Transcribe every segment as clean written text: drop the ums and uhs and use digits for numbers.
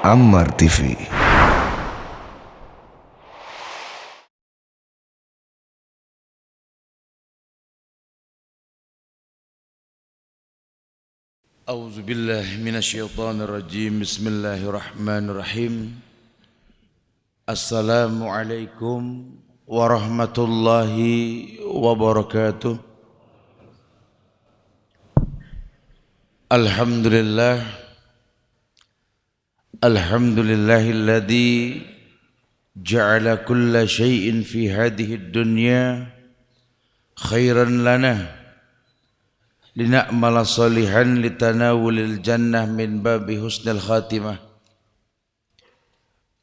Ammar TV. A'udzu billahi minasyaitonir rajim. Bismillahirrahmanirrahim. Assalamualaikum warahmatullahi wabarakatuh. Alhamdulillahilladzi ja'ala kulla syai'in fi hadhihi dunya khairan lana lina'mala salihan litanawulil jannah min babi husnil khatimah.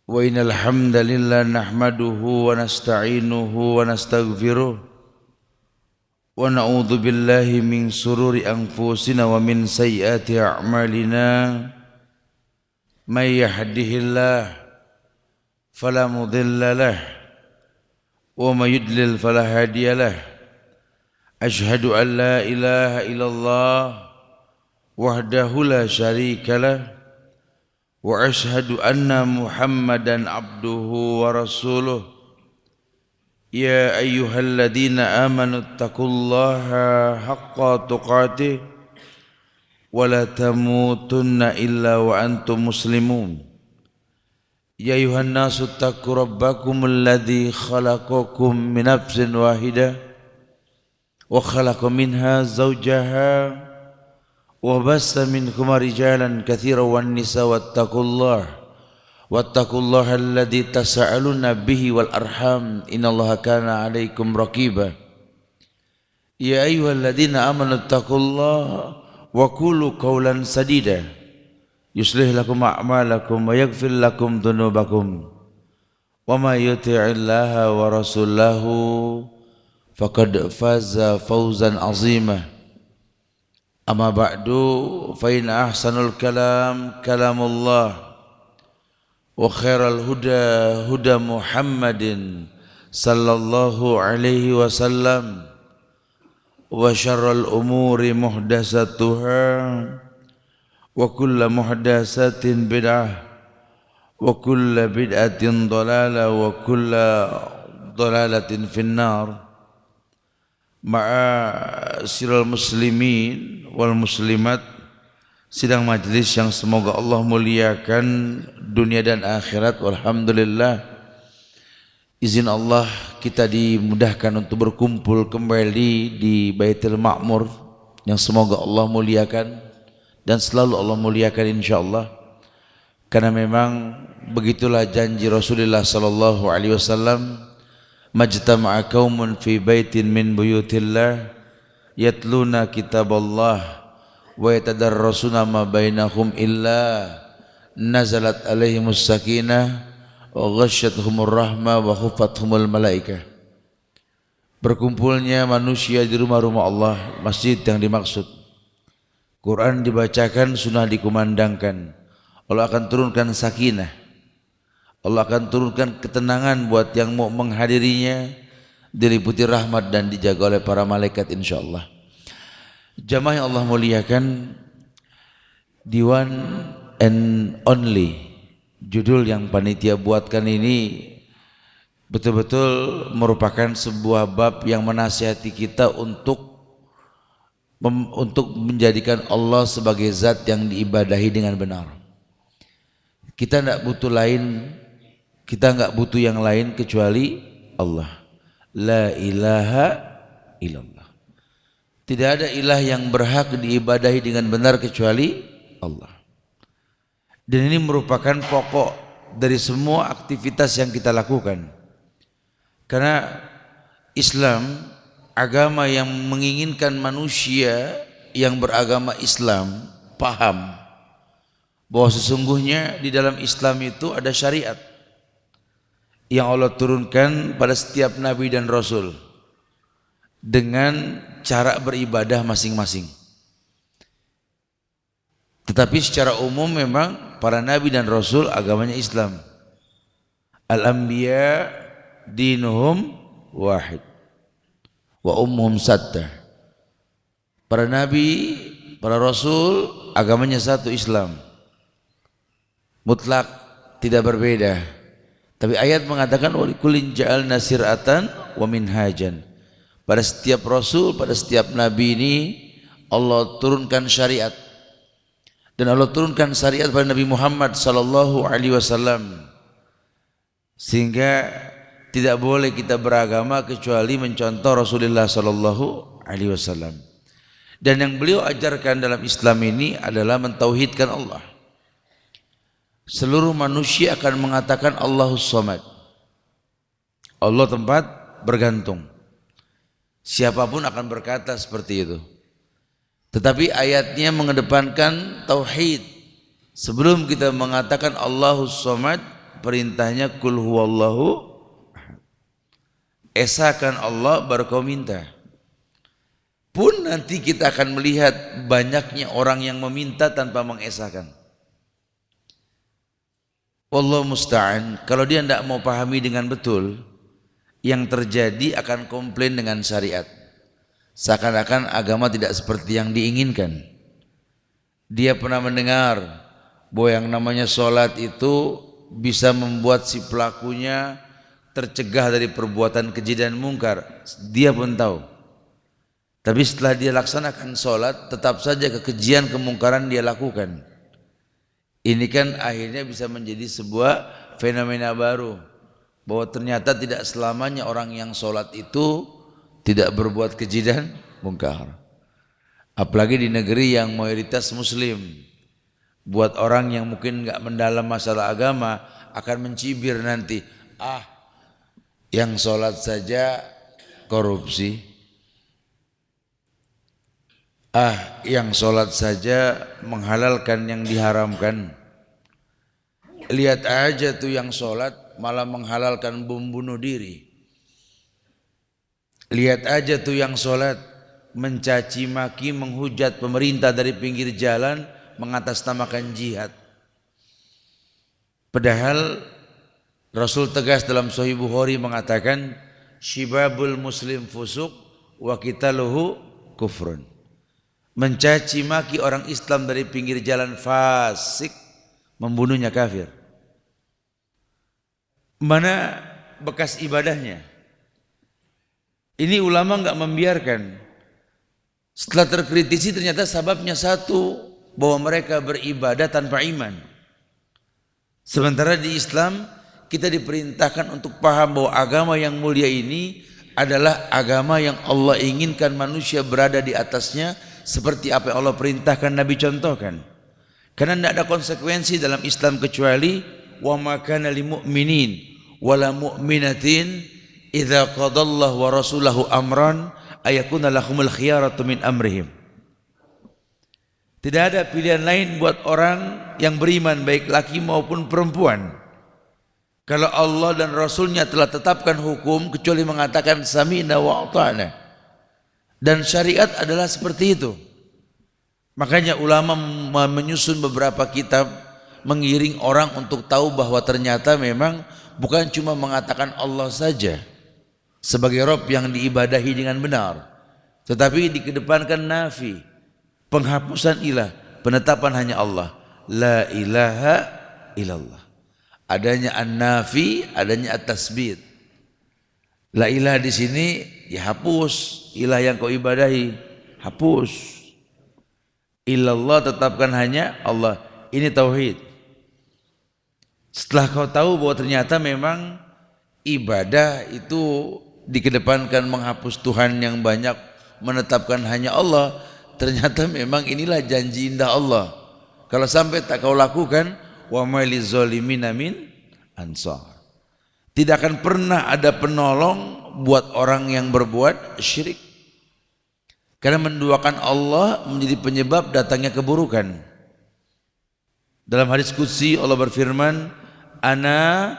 Wa innal hamdalillah nahmaduhu wa nasta'inuhu wa nastaghfiruh wa na'udzu billahi min sururi anfusina wa min sayyiati a'malina. May yahdihillah fala mudilla lah wa may yudlil fala hadiya lah. Ashhadu an la ilaha illallah wahdahu la syarika lah wa ashhadu anna Muhammadan abduhu wa rasuluh. Ya ayyuhalladzina amanu taqullaha haqqa tuqatih wa la tamutunna illa wa antum muslimun. Ya ayuhan nasu taqu rabbakumul ladzi khalaqakum min nafsin wahidah wa khalaqa minha zawjaha wa bassa minhuma rijalan katsiran wan nisa wattaqullaha alladzi tasaaluna bihi wal arham innallaha kana 'alaikum raqiba. Ya ayyuhalladzina amanu taqullaha wa qulu qawlan sadida yuslih lakum a'malakum wa yaghfir lakum dhunubakum wa may yuti'illaha wa rasulahu faqad faza fawzan azima. Amma ba'du fa inna ahsanul kalam kalamullah wa khairal huda huda Muhammadin sallallahu alaihi wasallam wa syarrul umuri muhdatsatuha wa kullu muhdatsatin bid'ah wa kullu bid'atin dhalalah wa kullu dhalalatin finnar. Ma'asyiral muslimin wal muslimat, sidang majlis yang semoga Allah muliakan dunia dan akhirat. Walhamdulillah, izin Allah kita dimudahkan untuk berkumpul kembali di Baitul Ma'mur yang semoga Allah muliakan dan selalu Allah muliakan insyaallah. Karena memang begitulah janji Rasulullah sallallahu alaihi wasallam, majtama'a qaumun fi baitin min buyutillah yatluna kitaballah wa yatadarrasuna ma bainahum illa nazalat alaihimus sakinah wa ghasyiyatuhumur rahmah wa khufathumul malaikah. Berkumpulnya manusia di rumah-rumah Allah, masjid yang dimaksud, Quran dibacakan, sunnah dikumandangkan, Allah akan turunkan sakinah, Allah akan turunkan ketenangan buat yang mau menghadirinya, diliputi rahmat dan dijaga oleh para malaikat insyaallah. Jamaah yang Allah muliakan, the one and only, judul yang panitia buatkan ini betul-betul merupakan sebuah bab yang menasihati kita untuk menjadikan Allah sebagai zat yang diibadahi dengan benar. Kita tidak butuh lain, kita enggak butuh yang lain kecuali Allah. La ilaha illallah. Tidak ada ilah yang berhak diibadahi dengan benar kecuali Allah. Dan ini merupakan pokok dari semua aktivitas yang kita lakukan. Karena Islam, agama yang menginginkan manusia yang beragama Islam paham bahwa sesungguhnya di dalam Islam itu ada syariat yang Allah turunkan pada setiap nabi dan rasul dengan cara beribadah masing-masing. Tetapi secara umum memang para nabi dan rasul agamanya Islam. Al-anbiya dinuhum wahid wa ummuhum sattah. Para nabi, para rasul agamanya satu, Islam. mutlak, tidak berbeda. Tapi ayat mengatakan walikulin ja'alna sir'atan wa minhajan. Pada setiap rasul, pada setiap nabi ini Allah turunkan syariat. Dan Allah turunkan syariat pada Nabi Muhammad sallallahu alaihi wasallam. Sehingga tidak boleh kita beragama kecuali mencontoh Rasulullah sallallahu alaihi wasallam. Dan yang beliau ajarkan dalam Islam ini adalah mentauhidkan Allah. Seluruh manusia akan mengatakan Allahus Samad. Allah tempat bergantung. Siapapun akan berkata seperti itu. Tetapi ayatnya mengedepankan tauhid. Sebelum kita mengatakan Allahus Samad, perintahnya kul huwallahu ahad. Esakan Allah baru kau minta. Pun nanti kita akan melihat banyaknya orang yang meminta tanpa mengesahkan. Wallahu musta'an. Kalau dia tidak mau pahami dengan betul, yang terjadi akan komplain dengan syariat. Seakan-akan agama tidak seperti yang diinginkan. Dia pernah mendengar bahwa yang namanya sholat itu bisa membuat si pelakunya tercegah dari perbuatan keji dan mungkar. Dia pun tahu. Tapi setelah dia laksanakan sholat, tetap saja kekejian kemungkaran dia lakukan. Ini kan akhirnya bisa menjadi sebuah fenomena baru, bahwa ternyata tidak selamanya orang yang sholat itu tidak berbuat keji dan mungkar. Apalagi di negeri yang mayoritas muslim. Buat orang yang mungkin enggak mendalam masalah agama akan mencibir nanti, yang sholat saja korupsi, yang sholat saja menghalalkan yang diharamkan. Lihat aja tuh yang sholat malah menghalalkan bom bunuh diri. Lihat aja tuh yang sholat mencaci maki, menghujat pemerintah dari pinggir jalan, mengatasnamakan jihad. Padahal Rasul tegas dalam Sahih Bukhari mengatakan syibabul muslim fusuk wa qitaluhu kufrun. Mencaci maki orang Islam dari pinggir jalan fasik, membunuhnya kafir. Mana bekas ibadahnya? Ini ulama enggak membiarkan. Setelah terkritisi ternyata sebabnya satu, bahwa mereka beribadah tanpa iman. Sementara di Islam kita diperintahkan untuk paham bahwa agama yang mulia ini adalah agama yang Allah inginkan manusia berada di atasnya, seperti apa yang Allah perintahkan, Nabi contohkan. Karena tidak ada konsekuensi dalam Islam kecuali wa ma kana lil mu'minin wala mu'minatin idza qadallahu wa rasulahu amran ayakuna lahumul khiyaratu min amrihim. Tidak ada pilihan lain buat orang yang beriman, baik laki maupun perempuan. Kalau Allah dan Rasulnya telah tetapkan hukum, kecuali mengatakan sami'na wa ata'na. Dan syariat adalah seperti itu. Makanya ulama menyusun beberapa kitab mengiring orang untuk tahu bahwa ternyata memang bukan cuma mengatakan Allah saja sebagai Rabb yang diibadahi dengan benar, tetapi dikedepankan nafi, penghapusan ilah, penetapan hanya Allah, la ilaha illallah. Adanya an-nafi, adanya at-tasbit. La ilaha di sini ya hapus, ilah yang kau ibadahi hapus. Illallah tetapkan hanya Allah. Ini tauhid. Setelah kau tahu bahwa ternyata memang ibadah itu dikedepankan menghapus Tuhan yang banyak, menetapkan hanya Allah, ternyata memang inilah janji indah Allah. Kalau sampai tak kau lakukan, wa ma lizzalimin min ansar. Tidak akan pernah ada penolong buat orang yang berbuat syirik. Karena menduakan Allah menjadi penyebab datangnya keburukan. Dalam hadis qudsi Allah berfirman, ana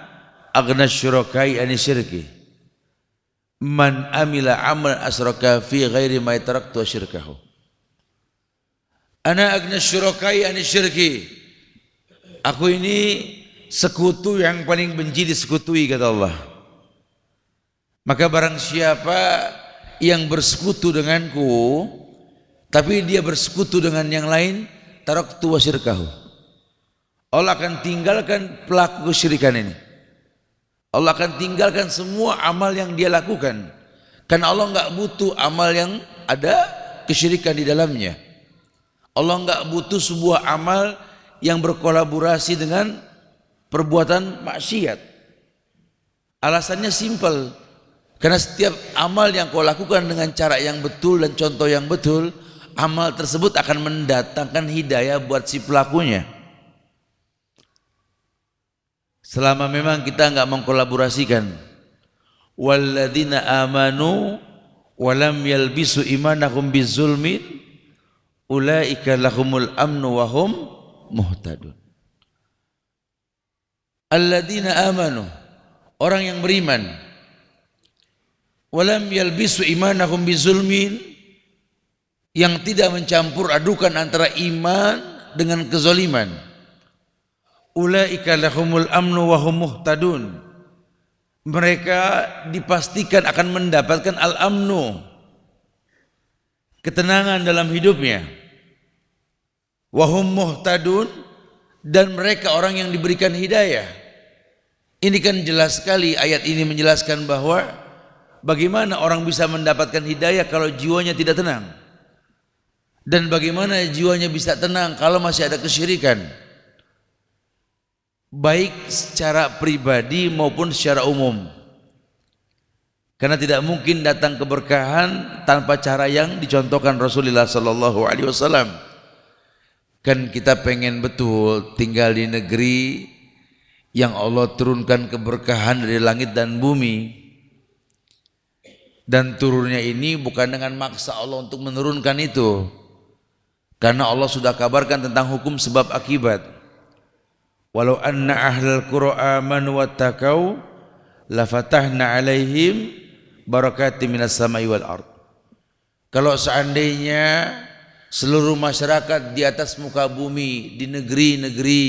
aghna syurakai ani syirki. Man amila amal asraka fi ghairi ma taraktu syirkahu. Ana aghna syurakai ani syirki. Aku ini sekutu yang paling benci disekutui, kata Allah. Maka barang siapa yang bersekutu denganku tapi dia bersekutu dengan yang lain, taraktu wa syirkahu, Allah akan tinggalkan pelaku kesyirikan ini. Allah akan tinggalkan semua amal yang dia lakukan. Karena Allah enggak butuh amal yang ada kesyirikan di dalamnya. Allah enggak butuh sebuah amal yang berkolaborasi dengan perbuatan maksiat. Alasannya simpel. Karena setiap amal yang kau lakukan dengan cara yang betul dan contoh yang betul, amal tersebut akan mendatangkan hidayah buat si pelakunya. Selama memang kita enggak mengkolaborasikan. Walladzina amanu wa lam yalbisu imanahum bizulmin ulaika lahumul amnu wa hum muhtadun. Alladzina amanu, orang yang beriman, wa lam yalbisu imanahum bizulmin, yang tidak mencampur adukan antara iman dengan kezaliman. Ulaika lahumul amnu wa hum muhtadun. Mereka dipastikan akan mendapatkan al-amnu, ketenangan dalam hidupnya. Wa hum muhtadun, dan mereka orang yang diberikan hidayah. Ini kan jelas sekali ayat ini menjelaskan bahwa bagaimana orang bisa mendapatkan hidayah kalau jiwanya tidak tenang. Dan bagaimana jiwanya bisa tenang kalau masih ada kesyirikan. Baik secara pribadi maupun secara umum. Karena tidak mungkin datang keberkahan tanpa cara yang dicontohkan Rasulullah sallallahu alaihi wasallam. Kan kita pengen betul tinggal di negeri yang Allah turunkan keberkahan dari langit dan bumi. Dan turunnya ini bukan dengan maksa Allah untuk menurunkan itu. Karena Allah sudah kabarkan tentang hukum sebab akibat. Walau anna ahlal qura amanu wattaqau lafatahna alaihim barakatim minas samai wal ard. Kalau seandainya seluruh masyarakat di atas muka bumi, di negeri-negeri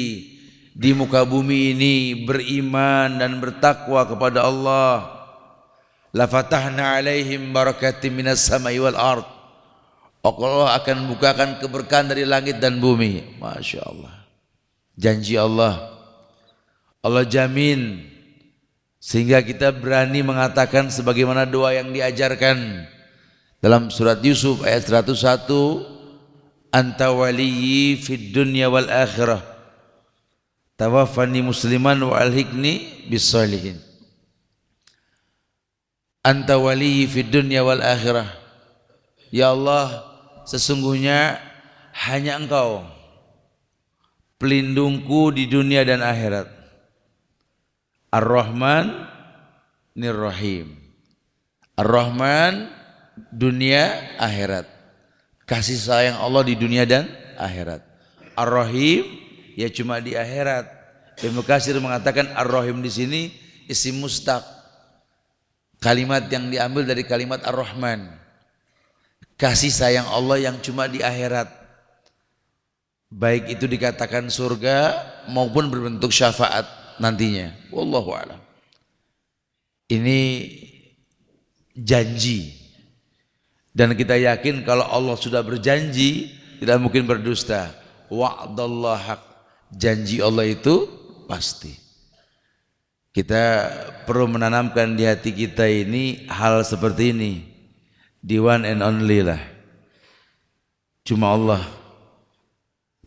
di muka bumi ini beriman dan bertakwa kepada Allah, lafatahna alaihim barakatim minas samai wal ard. Allah akan bukakan keberkahan dari langit dan bumi. Masya Allah. Janji Allah, Allah jamin, sehingga kita berani mengatakan sebagaimana doa yang diajarkan dalam surat Yusuf ayat 101, anta waliyyi fid dunya wal akhirah tawaffani musliman wa alhiqni bis sholihin. Anta waliyyi fid dunya wal akhirah, ya Allah, sesungguhnya hanya Engkau pelindungku di dunia dan akhirat. Ar-Rahman Nir-Rahim. Ar-Rahman dunia akhirat, kasih sayang Allah di dunia dan akhirat. Ar-Rahim ya cuma di akhirat. Ibnu Katsir mengatakan Ar-Rahim di sini isim mustaq, kalimat yang diambil dari kalimat Ar-Rahman, kasih sayang Allah yang cuma di akhirat. Baik itu dikatakan surga maupun berbentuk syafaat nantinya. Wallahu a'lam. Ini janji. Dan kita yakin kalau Allah sudah berjanji tidak mungkin berdusta. Wa'dallah haq. Janji Allah itu pasti. Kita perlu menanamkan di hati kita ini hal seperti ini. The one and only lah. Cuma Allah.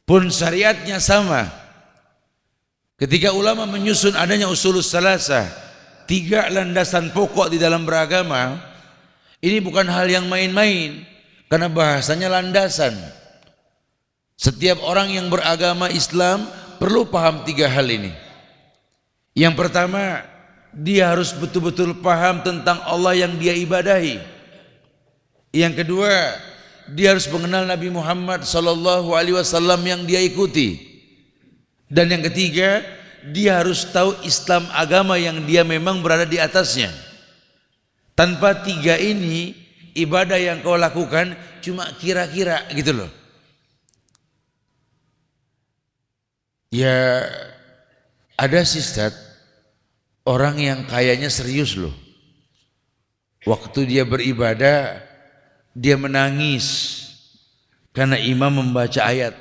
Pun syariatnya sama. Ketika ulama menyusun adanya usulus salasah, 3 landasan pokok di dalam beragama, ini bukan hal yang main-main, karena bahasanya landasan. Setiap orang yang beragama Islam perlu paham 3 hal ini. Yang pertama, dia harus betul-betul paham tentang Allah yang dia ibadahi. Yang kedua, dia harus mengenal Nabi Muhammad sallallahu alaihi wasallam yang dia ikuti. Dan yang ketiga, dia harus tahu Islam agama yang dia memang berada di atasnya. Tanpa 3 ini, ibadah yang kau lakukan cuma kira-kira gitu loh. Ya ada sih Ustaz, orang yang kayaknya serius loh. Waktu dia beribadah, dia menangis karena imam membaca ayat.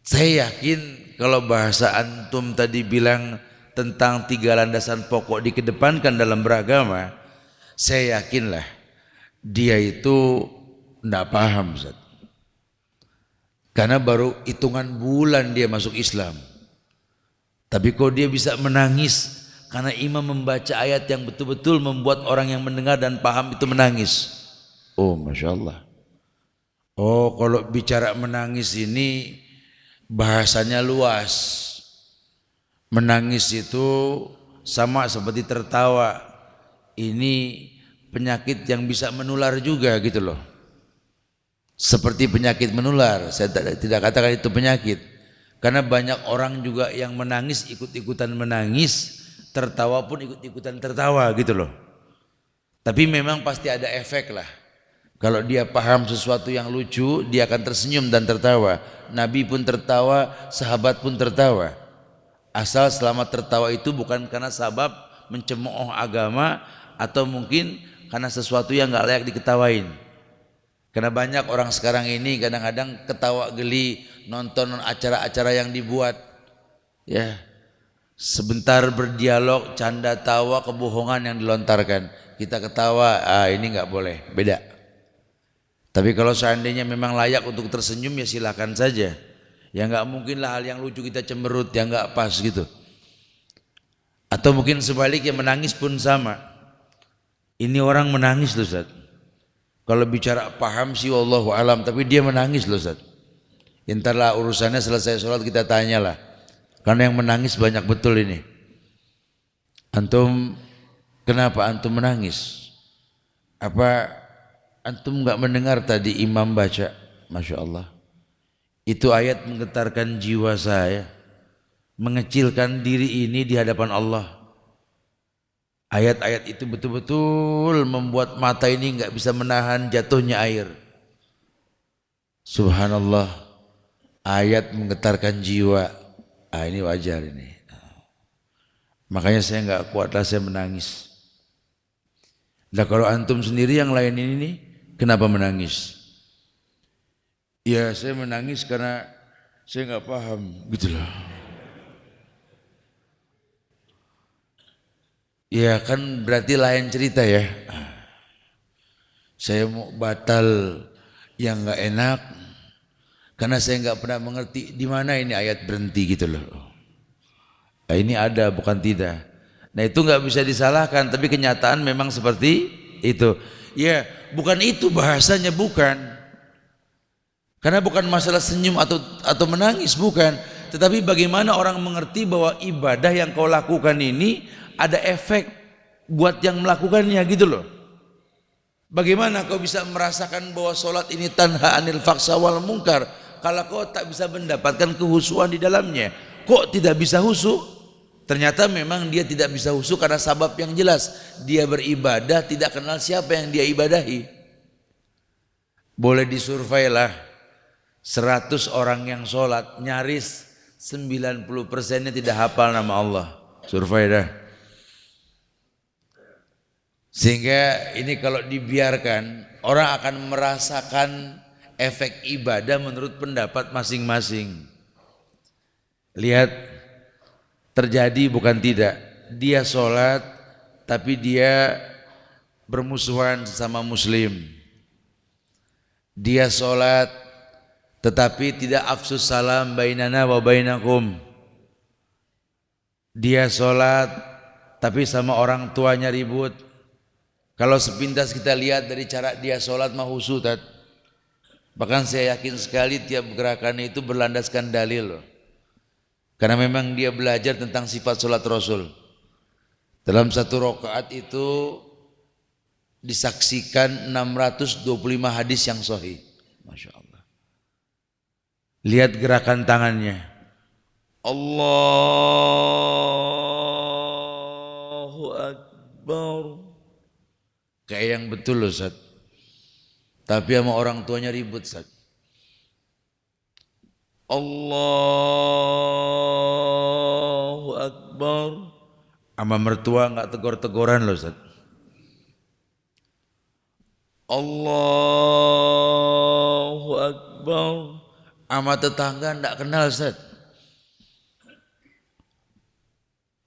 Saya yakin kalau bahasa antum tadi bilang tentang 3 landasan pokok dikedepankan dalam beragama, saya yakinlah dia itu tidak paham, Ustaz. Karena baru hitungan bulan dia masuk Islam. Tapi kok dia bisa menangis karena imam membaca ayat yang betul-betul membuat orang yang mendengar dan paham itu menangis. Oh, Masya Allah. Oh, kalau bicara menangis ini bahasanya luas. Menangis itu sama seperti tertawa. Ini penyakit yang bisa menular juga gitu loh. Seperti penyakit menular, saya tidak katakan itu penyakit. Karena banyak orang juga yang menangis ikut-ikutan menangis, tertawa pun ikut-ikutan tertawa gitu loh. Tapi memang pasti ada efek lah. Kalau dia paham sesuatu yang lucu, dia akan tersenyum dan tertawa. Nabi pun tertawa, sahabat pun tertawa. Asal selama tertawa itu bukan karena sabab mencemooh agama atau mungkin karena sesuatu yang gak layak diketawain. Karena banyak orang sekarang ini kadang-kadang ketawa geli nonton acara-acara yang dibuat, ya, sebentar berdialog, canda tawa, kebohongan yang dilontarkan. Kita ketawa, ini nggak boleh, beda. Tapi kalau seandainya memang layak untuk tersenyum ya silakan saja. Ya nggak mungkin lah hal yang lucu kita cemberut, yang nggak pas gitu. Atau mungkin sebaliknya menangis pun sama. Ini orang menangis loh, Ustaz. Kalau bicara paham sih wallahu alam, tapi dia menangis loh, Ustaz. Entarlah urusannya selesai sholat kita tanyalah. Karena yang menangis banyak betul ini. Antum, kenapa antum menangis? Apa antum enggak mendengar tadi imam baca? Masya Allah. Itu ayat menggetarkan jiwa saya. Mengecilkan diri ini di hadapan Allah. Ayat-ayat itu betul-betul membuat mata ini enggak bisa menahan jatuhnya air. Subhanallah. Ayat menggetarkan jiwa. Ini wajar ini. Makanya saya enggak kuatlah saya menangis. Nah kalau antum sendiri yang lain ini nih, kenapa menangis? Ya saya menangis karena saya enggak paham gitu loh. Ya kan berarti lain cerita ya. Saya mau batal yang enggak enak karena saya enggak pernah mengerti di mana ini ayat berhenti gitu loh. Nah, ini ada bukan tidak. Nah itu enggak bisa disalahkan, tapi kenyataan memang seperti itu. Ya bukan itu bahasanya, bukan. Karena bukan masalah senyum atau menangis, bukan. Tetapi bagaimana orang mengerti bahwa ibadah yang kau lakukan ini ada efek buat yang melakukannya gitu loh. Bagaimana kau bisa merasakan bahwa sholat ini tanha anil faksa wal mungkar kalau kau tak bisa mendapatkan kehusuan di dalamnya? Kok tidak bisa husu? Ternyata memang dia tidak bisa husu karena sabab yang jelas. Dia beribadah tidak kenal siapa yang dia ibadahi. Boleh disurvei lah, 100 orang yang sholat nyaris 90%-nya tidak hafal nama Allah. Survei dah. Sehingga ini kalau dibiarkan orang akan merasakan efek ibadah menurut pendapat masing-masing. Lihat, terjadi bukan tidak. Dia sholat tapi dia bermusuhan sama muslim. Dia sholat tetapi tidak afsus salam bainana wa bainakum. Dia sholat tapi sama orang tuanya ribut. Kalau sepintas kita lihat dari cara dia sholat mah husu. Bahkan saya yakin sekali tiap gerakannya itu berlandaskan dalil loh. Karena memang dia belajar tentang sifat sholat Rasul. Dalam satu rakaat itu disaksikan 625 hadis yang sahih. Masya Allah. Lihat gerakan tangannya. Allahu Akbar. Kayak yang betul loh, Ustaz. Tapi sama orang tuanya ribut, Ustaz. Allahu Akbar. Sama mertua enggak tegor-tegoran loh, Ustaz. Allahu Akbar. Sama tetangga ndak kenal, Ustaz.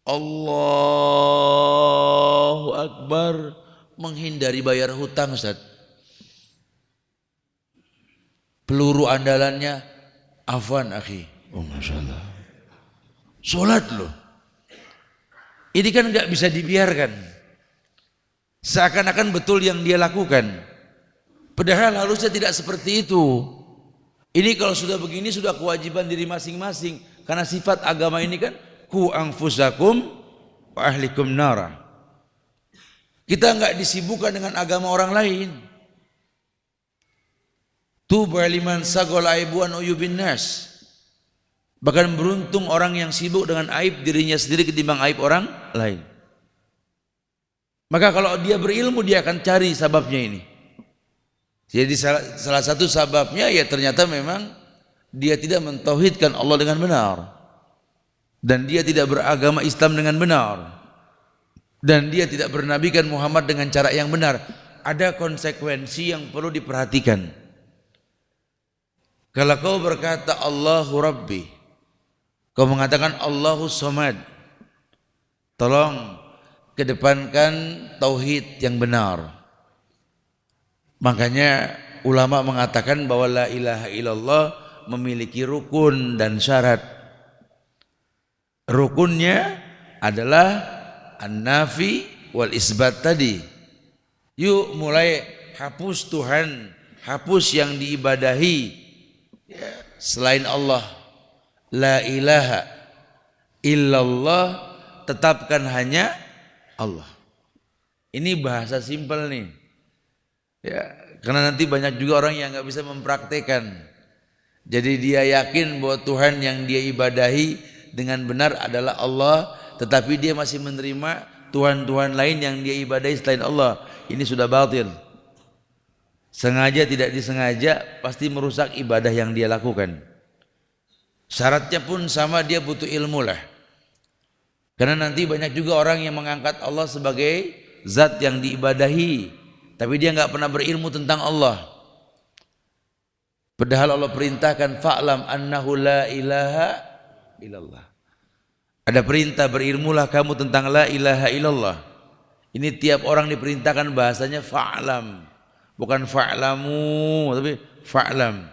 Allahu Akbar, menghindari bayar hutang, Ustaz. Peluru andalannya, afwan akhi. Oh Masya Allah. Sholat loh. Ini kan nggak bisa dibiarkan. Seakan-akan betul yang dia lakukan. Padahal harusnya tidak seperti itu. Ini kalau sudah begini sudah kewajiban diri masing-masing. Karena sifat agama ini kan ku anfusakum wa ahlikum nara. Kita nggak disibukkan dengan agama orang lain. Tuba liman sagol aibuan uyubin nas. Bahkan beruntung orang yang sibuk dengan aib dirinya sendiri ketimbang aib orang lain. Maka kalau dia berilmu dia akan cari sababnya ini. Jadi salah satu sababnya ya ternyata memang dia tidak mentauhidkan Allah dengan benar. Dan dia tidak beragama Islam dengan benar. Dan dia tidak bernabikan Muhammad dengan cara yang benar. Ada konsekuensi yang perlu diperhatikan. Kalau kau berkata Allahu Rabbi, kau mengatakan Allahu Somad, tolong kedepankan tauhid yang benar. Makanya ulama mengatakan bahwa la ilaha illallah memiliki rukun dan syarat. Rukunnya adalah an-nafi wal isbat tadi. Yuk mulai hapus Tuhan, hapus yang diibadahi selain Allah. La ilaha illallah, tetapkan hanya Allah. Ini bahasa simpel nih. Ya, karena nanti banyak juga orang yang nggak bisa mempraktekkan. Jadi dia yakin bahwa Tuhan yang dia ibadahi dengan benar adalah Allah, tetapi dia masih menerima Tuhan-Tuhan lain yang dia ibadahi selain Allah. Ini sudah batil. Sengaja tidak disengaja pasti merusak ibadah yang dia lakukan. Syaratnya pun sama, dia butuh ilmu lah. Karena nanti banyak juga orang yang mengangkat Allah sebagai zat yang diibadahi, tapi dia nggak pernah berilmu tentang Allah. Padahal Allah perintahkan fa'lam annahu la ilaha illallah. Ada perintah berilmulah kamu tentang la ilaha illallah. Ini tiap orang diperintahkan bahasanya fa'lam, bukan fa'lamu, tapi fa'lam.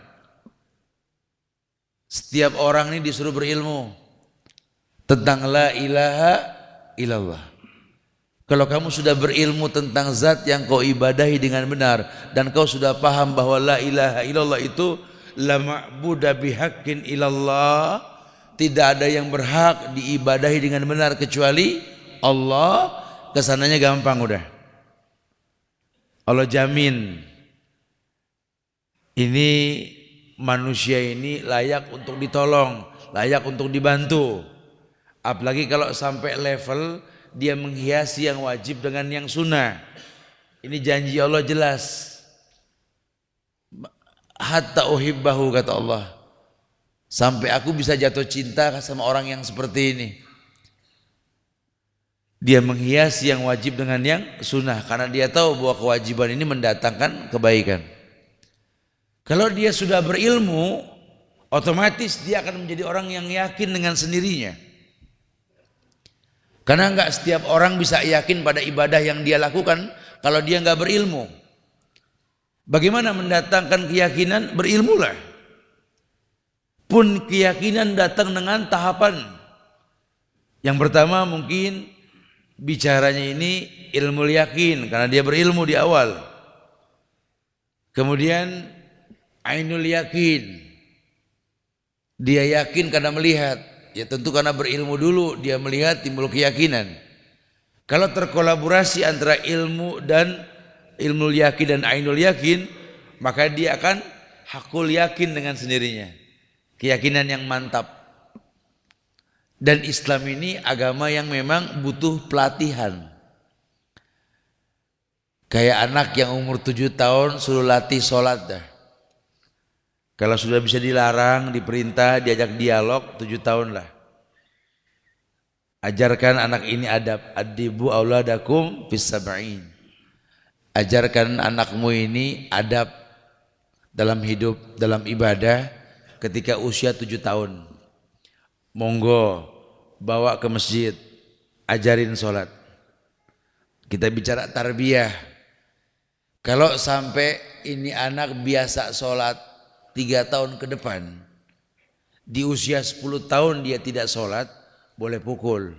Setiap orang ini disuruh berilmu tentang la ilaha illallah. Kalau kamu sudah berilmu tentang zat yang kau ibadahi dengan benar dan kau sudah paham bahwa la ilaha illallah itu la ma'buda bihaqqin illallah, tidak ada yang berhak diibadahi dengan benar kecuali Allah, kesananya gampang udah. Allah jamin ini manusia ini layak untuk ditolong, layak untuk dibantu. Apalagi kalau sampai level dia menghiasi yang wajib dengan yang sunnah. Ini janji Allah jelas. Hatta uhibbahu, kata Allah, sampai aku bisa jatuh cinta sama orang yang seperti ini. Dia menghiasi yang wajib dengan yang sunnah karena dia tahu bahwa kewajiban ini mendatangkan kebaikan. Kalau dia sudah berilmu, otomatis dia akan menjadi orang yang yakin dengan sendirinya. Karena enggak setiap orang bisa yakin pada ibadah yang dia lakukan kalau dia enggak berilmu. Bagaimana mendatangkan keyakinan? Berilmulah. Pun keyakinan datang dengan tahapan. Yang pertama mungkin bicaranya ini ilmu yakin karena dia berilmu di awal. Kemudian ainul yakin. Dia yakin karena melihat. Ya tentu karena berilmu dulu dia melihat timbul keyakinan. Kalau terkolaborasi antara ilmu dan ilmu yakin dan ainul yakin, maka dia akan hakul yakin dengan sendirinya. Keyakinan yang mantap. Dan Islam ini agama yang memang butuh pelatihan. Kayak anak yang umur 7 tahun suruh latih sholat dah. Kalau sudah bisa dilarang, diperintah, diajak dialog 7 tahun lah. Ajarkan anak ini adab. Adibu auladakum fis sab'in. Ajarkan anakmu ini adab dalam hidup, dalam ibadah ketika usia 7 tahun. Monggo bawa ke masjid, ajarin sholat. Kita bicara tarbiyah. Kalau sampai ini anak biasa sholat 3 tahun ke depan, di usia 10 tahun dia tidak sholat, boleh pukul.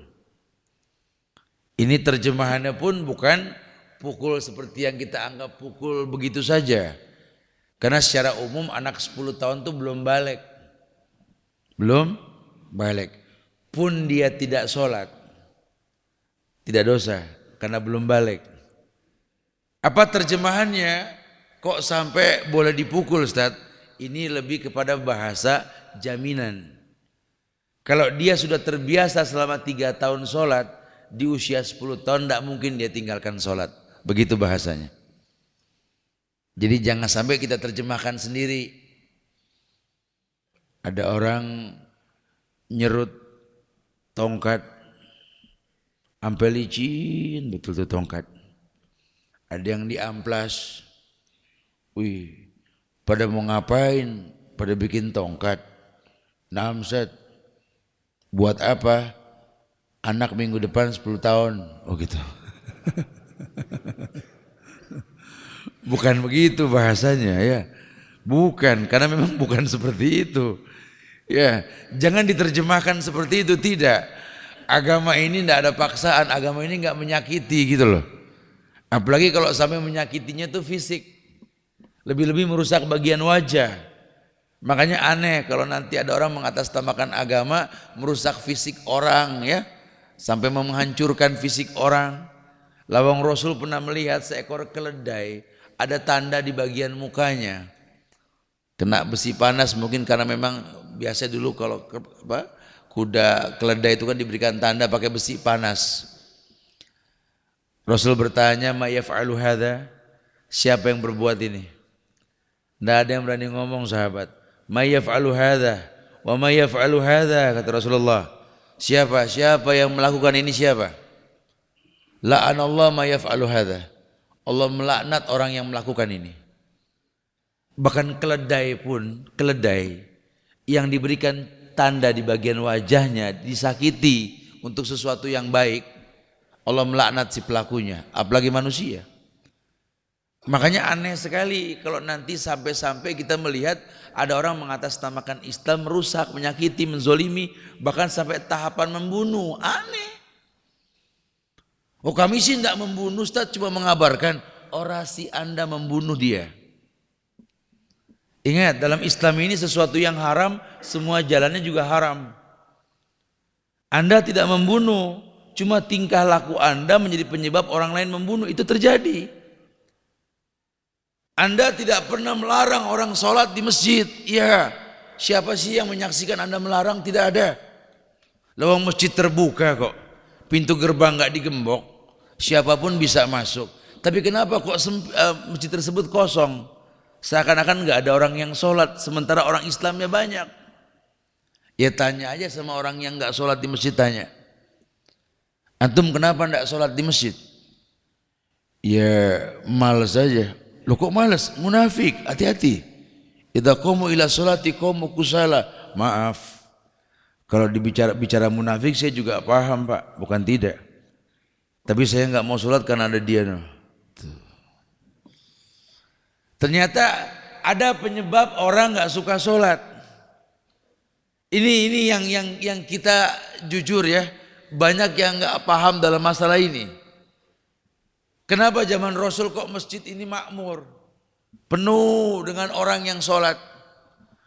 Ini terjemahannya pun bukan pukul seperti yang kita anggap pukul begitu saja. Karena secara umum anak 10 tahun itu belum balik. Belum balik. Pun dia tidak sholat, tidak dosa karena belum balik. Apa terjemahannya? Kok sampai boleh dipukul, Ustaz? Ini lebih kepada bahasa jaminan. Kalau dia sudah terbiasa selama 3 tahun sholat, di usia 10 tahun tidak mungkin dia tinggalkan sholat. Begitu bahasanya. Jadi jangan sampai kita terjemahkan sendiri. Ada orang nyerut tongkat, sampai licin betul tuh tongkat. Ada yang diamplas. Wih, pada mau ngapain? Pada bikin tongkat. Namset. Buat apa? Anak minggu depan 10 tahun. Oh gitu. Bukan begitu bahasanya ya. Bukan, karena memang bukan seperti itu. Ya, jangan diterjemahkan seperti itu, tidak. Agama ini tidak ada paksaan, agama ini nggak menyakiti gitu loh. Apalagi kalau sampai menyakitinya itu fisik. Lebih-lebih merusak bagian wajah. Makanya aneh kalau nanti ada orang mengatasnamakan agama merusak fisik orang ya. Sampai menghancurkan fisik orang. Lawang Rasul pernah melihat seekor keledai ada tanda di bagian mukanya. Kena besi panas mungkin karena memang biasa dulu kalau kuda keledai itu kan diberikan tanda pakai besi panas. Rasul bertanya, "Ma yaf'alu hadza?" Siapa yang berbuat ini? Tidak ada yang berani ngomong sahabat. "Ma yaf'alu hadza wa ma yaf'alu hadza?" kata Rasulullah. Siapa yang melakukan ini siapa? La'anallahu ma yaf'alu hadza. Allah melaknat orang yang melakukan ini. Bahkan keledai yang diberikan tanda di bagian wajahnya disakiti untuk sesuatu yang baik, Allah melaknat si pelakunya, apalagi manusia. Makanya aneh sekali kalau nanti sampai-sampai kita melihat ada orang mengatasnamakan Islam merusak, menyakiti, menzolimi, bahkan sampai tahapan membunuh. Aneh. Oh kami sih tidak membunuh, Ustaz, cuma mengabarkan. Orasi Anda membunuh dia. Ingat, dalam Islam ini sesuatu yang haram, semua jalannya juga haram. Anda tidak membunuh, cuma tingkah laku Anda menjadi penyebab orang lain membunuh, itu terjadi. Anda tidak pernah melarang orang sholat di masjid. Iya, siapa sih yang menyaksikan Anda melarang? Tidak ada. Lawang masjid terbuka kok, pintu gerbang nggak digembok, siapapun bisa masuk. Tapi kenapa kok masjid tersebut kosong? Seakan-akan nggak ada orang yang sholat, sementara orang Islamnya banyak. Ya tanya aja sama orang yang nggak sholat di masjid, tanya. Antum kenapa nggak sholat di masjid? Ya malas aja. Loh kok malas? Munafik, hati-hati. Idza qamu ila sholati qamu kusala. Maaf. Kalau bicara munafik saya juga paham, Pak, bukan tidak. Tapi saya enggak mau sholat karena ada dia. No. Ternyata ada penyebab orang enggak suka sholat. Ini yang kita jujur ya, banyak yang enggak paham dalam masalah ini. Kenapa zaman Rasul kok masjid ini makmur, penuh dengan orang yang sholat,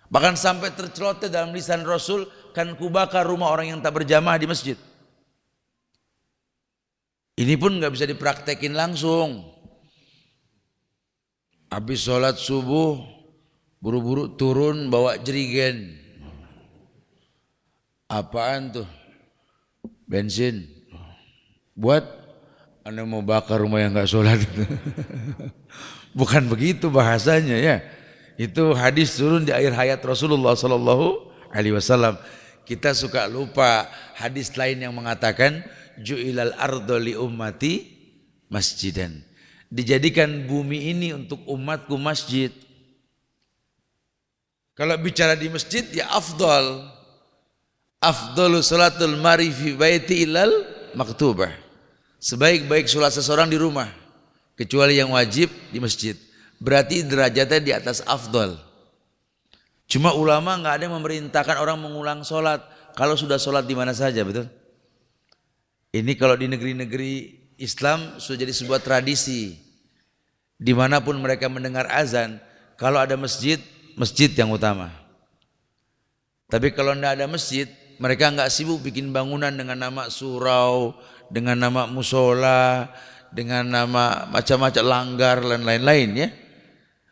bahkan sampai terceloteh dalam lisan Rasul, kan kubakar rumah orang yang tak berjamaah di masjid. Ini pun nggak bisa dipraktekin langsung. Habis sholat subuh, buru-buru turun bawa jerigen. Apaan tuh? Bensin. Buat Anda mau bakar rumah yang nggak sholat. Bukan begitu bahasanya ya. Itu hadis turun di akhir hayat Rasulullah Sallallahu Alaihi Wasallam. Kita suka lupa hadis lain yang mengatakan ju'ilal ardo li ummati masjidan. Dijadikan bumi ini untuk umatku masjid. Kalau bicara di masjid ya afdal. Afdalu salatul mari fi baiti illal maktubah. Sebaik-baik salat seseorang di rumah kecuali yang wajib di masjid. Berarti derajatnya di atas afdal. Cuma ulama enggak ada yang memerintahkan orang mengulang salat kalau sudah salat di mana saja, betul? Ini kalau di negeri-negeri Islam sudah jadi sebuah tradisi. Dimanapun mereka mendengar azan, kalau ada masjid, masjid yang utama. Tapi kalau tidak ada masjid, mereka enggak sibuk bikin bangunan dengan nama surau, dengan nama musola, dengan nama macam-macam langgar dan lain-lain ya.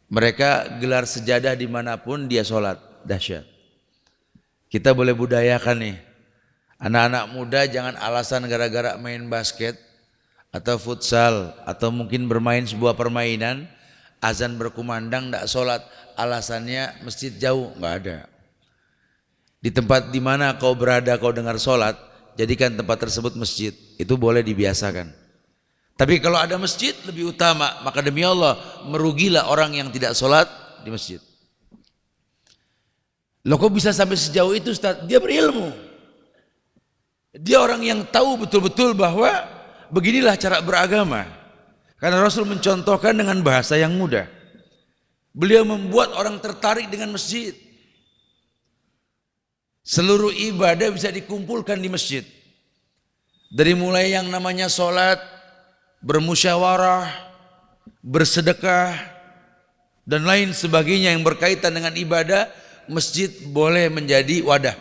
Mereka gelar sejadah dimanapun dia sholat, dahsyat. Kita boleh budayakan nih, anak-anak muda jangan alasan gara-gara main basket atau futsal atau mungkin bermain sebuah permainan, azan berkumandang tidak sholat, alasannya masjid jauh, nggak ada. Di tempat di mana kau berada kau dengar sholat, jadikan tempat tersebut masjid, itu boleh dibiasakan. Tapi kalau ada masjid lebih utama, maka demi Allah merugilah orang yang tidak sholat di masjid. Loh kok bisa sampai sejauh itu Ustaz? Dia berilmu. Dia orang yang tahu betul-betul bahwa beginilah cara beragama. Karena Rasul mencontohkan dengan bahasa yang mudah. Beliau membuat orang tertarik dengan masjid. Seluruh ibadah bisa dikumpulkan di masjid. Dari mulai yang namanya sholat, bermusyawarah, bersedekah, dan lain sebagainya yang berkaitan dengan ibadah, masjid boleh menjadi wadah.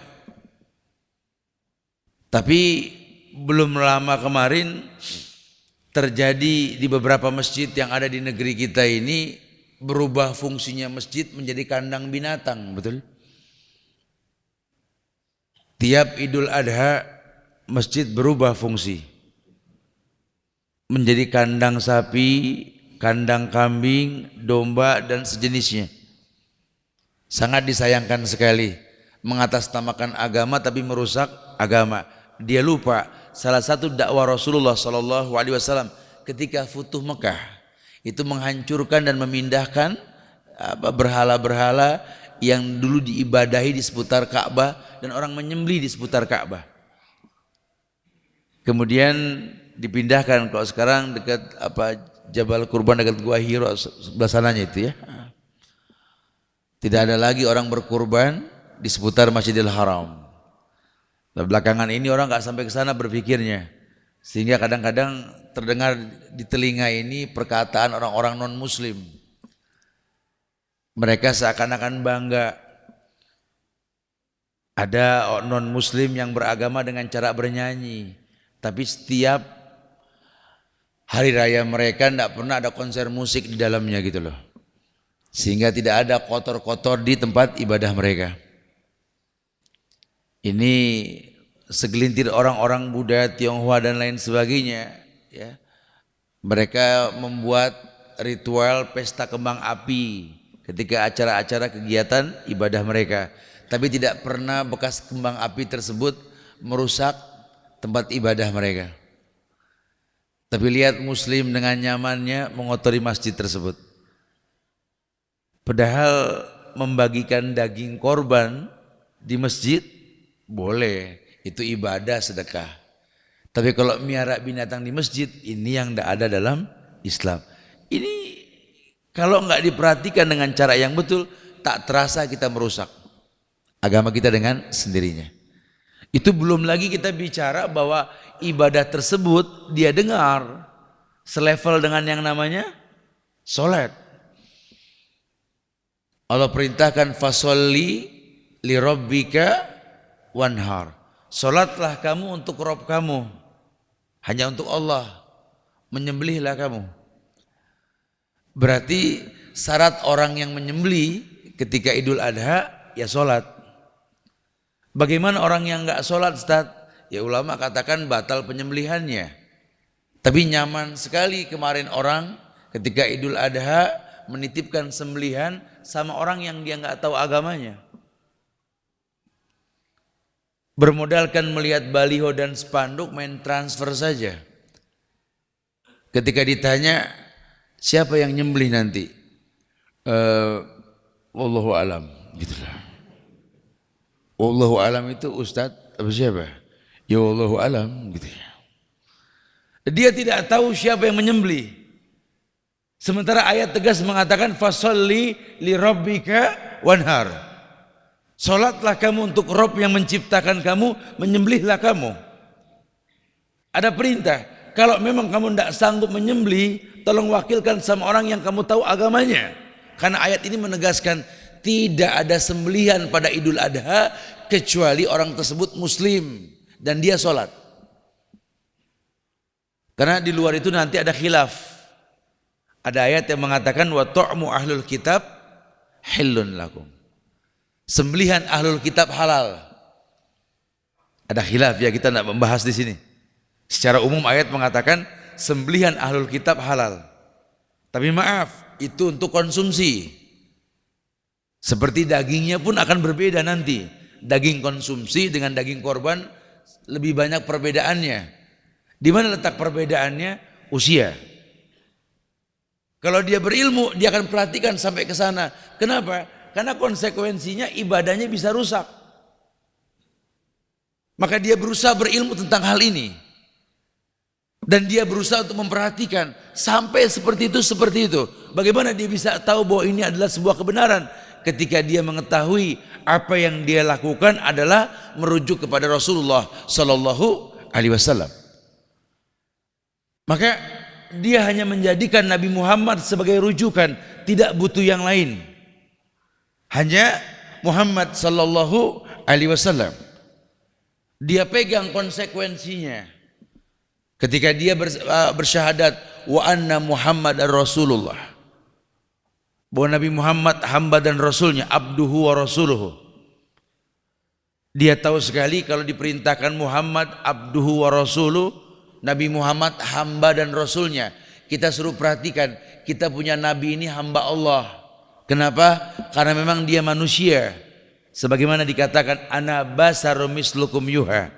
Tapi belum lama kemarin terjadi di beberapa masjid yang ada di negeri kita ini berubah fungsinya masjid menjadi kandang binatang, betul? Tiap Idul Adha masjid berubah fungsi menjadi kandang sapi, kandang kambing, domba dan sejenisnya. Sangat disayangkan sekali mengatasnamakan agama tapi merusak agama. Dia lupa salah satu dakwah Rasulullah SAW ketika Futuh Mekah itu menghancurkan dan memindahkan berhala-berhala yang dulu diibadahi di seputar Ka'bah dan orang menyembelih di seputar Ka'bah. Kemudian dipindahkan, kalau sekarang dekat Jabal Kurban dekat Gua Hiro sebelah sananya itu ya. Tidak ada lagi orang berkurban di seputar Masjidil Haram. Nah, belakangan ini orang nggak sampai ke sana berpikirnya, sehingga kadang-kadang terdengar di telinga ini perkataan orang-orang non-Muslim. Mereka seakan-akan bangga ada non-Muslim yang beragama dengan cara bernyanyi, tapi setiap hari raya mereka tidak pernah ada konser musik di dalamnya gitu loh. Sehingga tidak ada kotor-kotor di tempat ibadah mereka. Ini segelintir orang-orang Buddha, Tionghoa dan lain sebagainya ya. Mereka membuat ritual pesta kembang api ketika acara-acara kegiatan ibadah mereka. Tapi tidak pernah bekas kembang api tersebut merusak tempat ibadah mereka. Tapi lihat Muslim dengan nyamannya mengotori masjid tersebut. Padahal membagikan daging korban di masjid boleh, itu ibadah sedekah. Tapi kalau miara binatang di masjid, ini yang tidak ada dalam Islam. Ini kalau nggak diperhatikan dengan cara yang betul, tak terasa kita merusak agama kita dengan sendirinya. Itu belum lagi kita bicara bahwa ibadah tersebut dia dengar selevel dengan yang namanya sholat. Allah perintahkan fasolli li rabbika wanhar. Sholatlah kamu untuk Rabb kamu, hanya untuk Allah, menyembelihlah kamu. Berarti syarat orang yang menyembelih ketika Idul Adha ya sholat. Bagaimana orang yang enggak sholat Ustaz? Ya ulama katakan batal penyembelihannya. Tapi nyaman sekali kemarin orang ketika Idul Adha menitipkan sembelihan sama orang yang dia enggak tahu agamanya. Bermodalkan melihat baliho dan spanduk main transfer saja. Ketika ditanya siapa yang nyembelih nanti? Wallahu alam, gitulah. Wallahu alam itu Ustadz apa siapa? Ya wallahu alam gitu ya. Dia tidak tahu siapa yang menyembelih. Sementara ayat tegas mengatakan fasolli li rabbika wanhar. Salatlah kamu untuk Rabb yang menciptakan kamu, menyembelihlah kamu. Ada perintah, kalau memang kamu tidak sanggup menyembelih, tolong wakilkan sama orang yang kamu tahu agamanya. Karena ayat ini menegaskan tidak ada sembelihan pada Idul Adha kecuali orang tersebut muslim dan dia sholat. Karena di luar itu nanti ada khilaf. Ada ayat yang mengatakan wa tu'mu ahlul kitab hillun lakum. Sembelihan ahlul kitab halal. Ada khilaf ya, kita tidak membahas di sini. Secara umum ayat mengatakan sembelihan ahlul kitab halal. Tapi maaf, itu untuk konsumsi. Seperti dagingnya pun akan berbeda nanti. Daging konsumsi dengan daging korban lebih banyak perbedaannya. Di mana letak perbedaannya? Usia. Kalau dia berilmu, dia akan perhatikan sampai ke sana. Kenapa? Karena konsekuensinya ibadahnya bisa rusak. Maka dia berusaha berilmu tentang hal ini. Dan dia berusaha untuk memperhatikan sampai seperti itu. Bagaimana dia bisa tahu bahwa ini adalah sebuah kebenaran? Ketika dia mengetahui apa yang dia lakukan adalah merujuk kepada Rasulullah Sallallahu Alaihi Wasallam. Maka dia hanya menjadikan Nabi Muhammad sebagai rujukan, tidak butuh yang lain. Hanya Muhammad Sallallahu Alaihi Wasallam. Dia pegang konsekuensinya. Ketika dia bersyahadat wa anna Muhammad Rasulullah, bahwa Nabi Muhammad hamba dan rasulnya, abduhu wa rasuluhu. Dia tahu sekali kalau diperintahkan Muhammad abduhu wa rasuluhu, Nabi Muhammad hamba dan rasulnya. Kita suruh perhatikan, kita punya Nabi ini hamba Allah. Kenapa? Karena memang dia manusia. Sebagaimana dikatakan ana basarum mislukum yuha.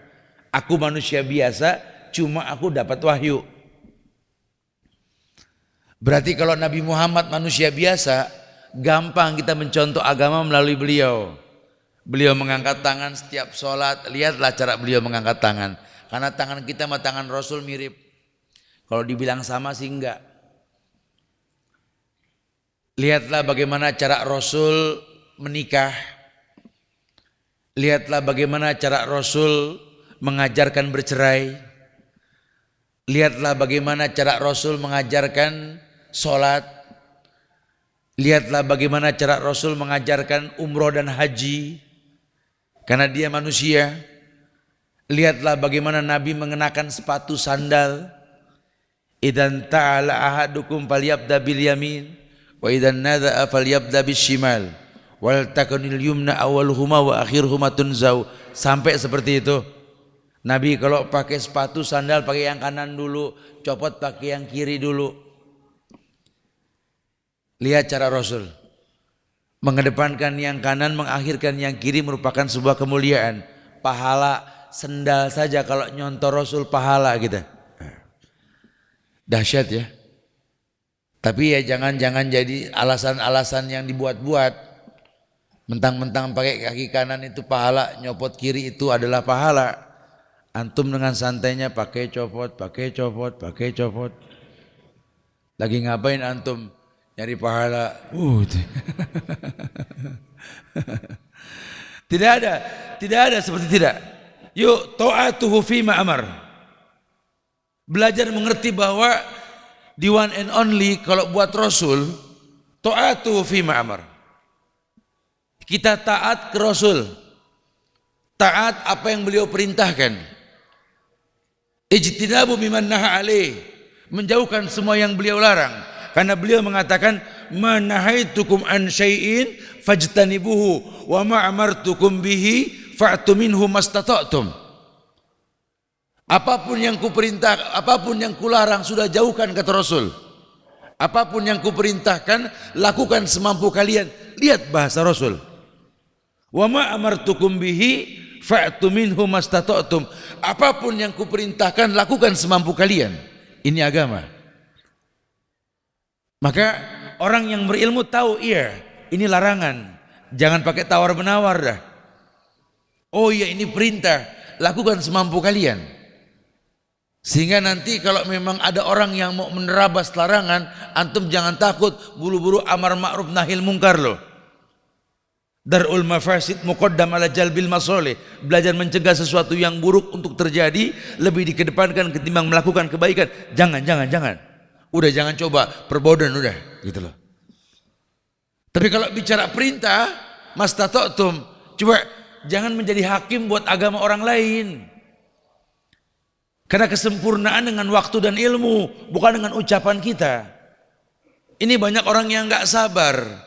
Aku manusia biasa, cuma aku dapat wahyu. Berarti kalau Nabi Muhammad manusia biasa, gampang kita mencontoh agama melalui beliau. Beliau mengangkat tangan setiap sholat. Lihatlah cara beliau mengangkat tangan. Karena tangan kita sama tangan Rasul mirip. Kalau dibilang sama sih enggak. Lihatlah bagaimana cara Rasul menikah. Lihatlah bagaimana cara Rasul mengajarkan bercerai. Lihatlah bagaimana cara Rasul mengajarkan sholat. Lihatlah bagaimana cara Rasul mengajarkan umroh dan haji. Karena dia manusia. Lihatlah bagaimana Nabi mengenakan sepatu sandal. Idan ta'ala ahadukum falyabda bil yamin wa idan nadha'a falyabda bis shimal wal takunil yumna awwaluhuma wa akhiruhuma tunzau. Sampai seperti itu. Nabi kalau pakai sepatu sandal pakai yang kanan dulu, copot pakai yang kiri dulu. Lihat cara Rasul. Mengedepankan yang kanan, mengakhirkan yang kiri merupakan sebuah kemuliaan. Pahala sendal saja kalau nyontor Rasul pahala gitu. Dahsyat ya. Tapi ya jangan jadi alasan-alasan yang dibuat-buat. Mentang-mentang pakai kaki kanan itu pahala, nyopot kiri itu adalah pahala. Antum dengan santainya pakai copot. Lagi ngapain antum? Nyari pahala. Tidak ada seperti tidak. Yuk ta'atuhu fima amar. Belajar mengerti bahwa the one and only kalau buat Rasul ta'atuhu fima amar. Kita taat ke Rasul. Taat apa yang beliau perintahkan. Ijtinabu mimman naha alaih. Menjauhkan semua yang beliau larang. Karena beliau mengatakan manahaitukum an syai'in fajtanibuhu wa ma amartukum bihi fa'tu minhu mastata'tum. Apapun yang kuperintah, apapun yang kularang sudah jauhkan kata Rasul. Apapun yang kuperintahkan lakukan semampu kalian. Lihat bahasa Rasul. Wa ma amartukum bihi fa'tu minhu mastata'tum. Apapun yang kuperintahkan lakukan semampu kalian. Ini agama. Maka orang yang berilmu tahu iya ini larangan. Jangan pakai tawar menawar dah. Oh ya, ini perintah, lakukan semampu kalian. Sehingga nanti kalau memang ada orang yang mau menerabas larangan, antum jangan takut, buru-buru amar ma'ruf nahil mungkar loh. Darul mafasid muqaddam ala jalbil masoleh. Belajar mencegah sesuatu yang buruk untuk terjadi lebih dikedepankan ketimbang melakukan kebaikan. Jangan. Udah jangan coba, perbodan udah, gitu loh. Tapi kalau bicara perintah, mastata'tum, coba jangan menjadi hakim buat agama orang lain. Karena kesempurnaan dengan waktu dan ilmu, bukan dengan ucapan kita. Ini banyak orang yang nggak sabar.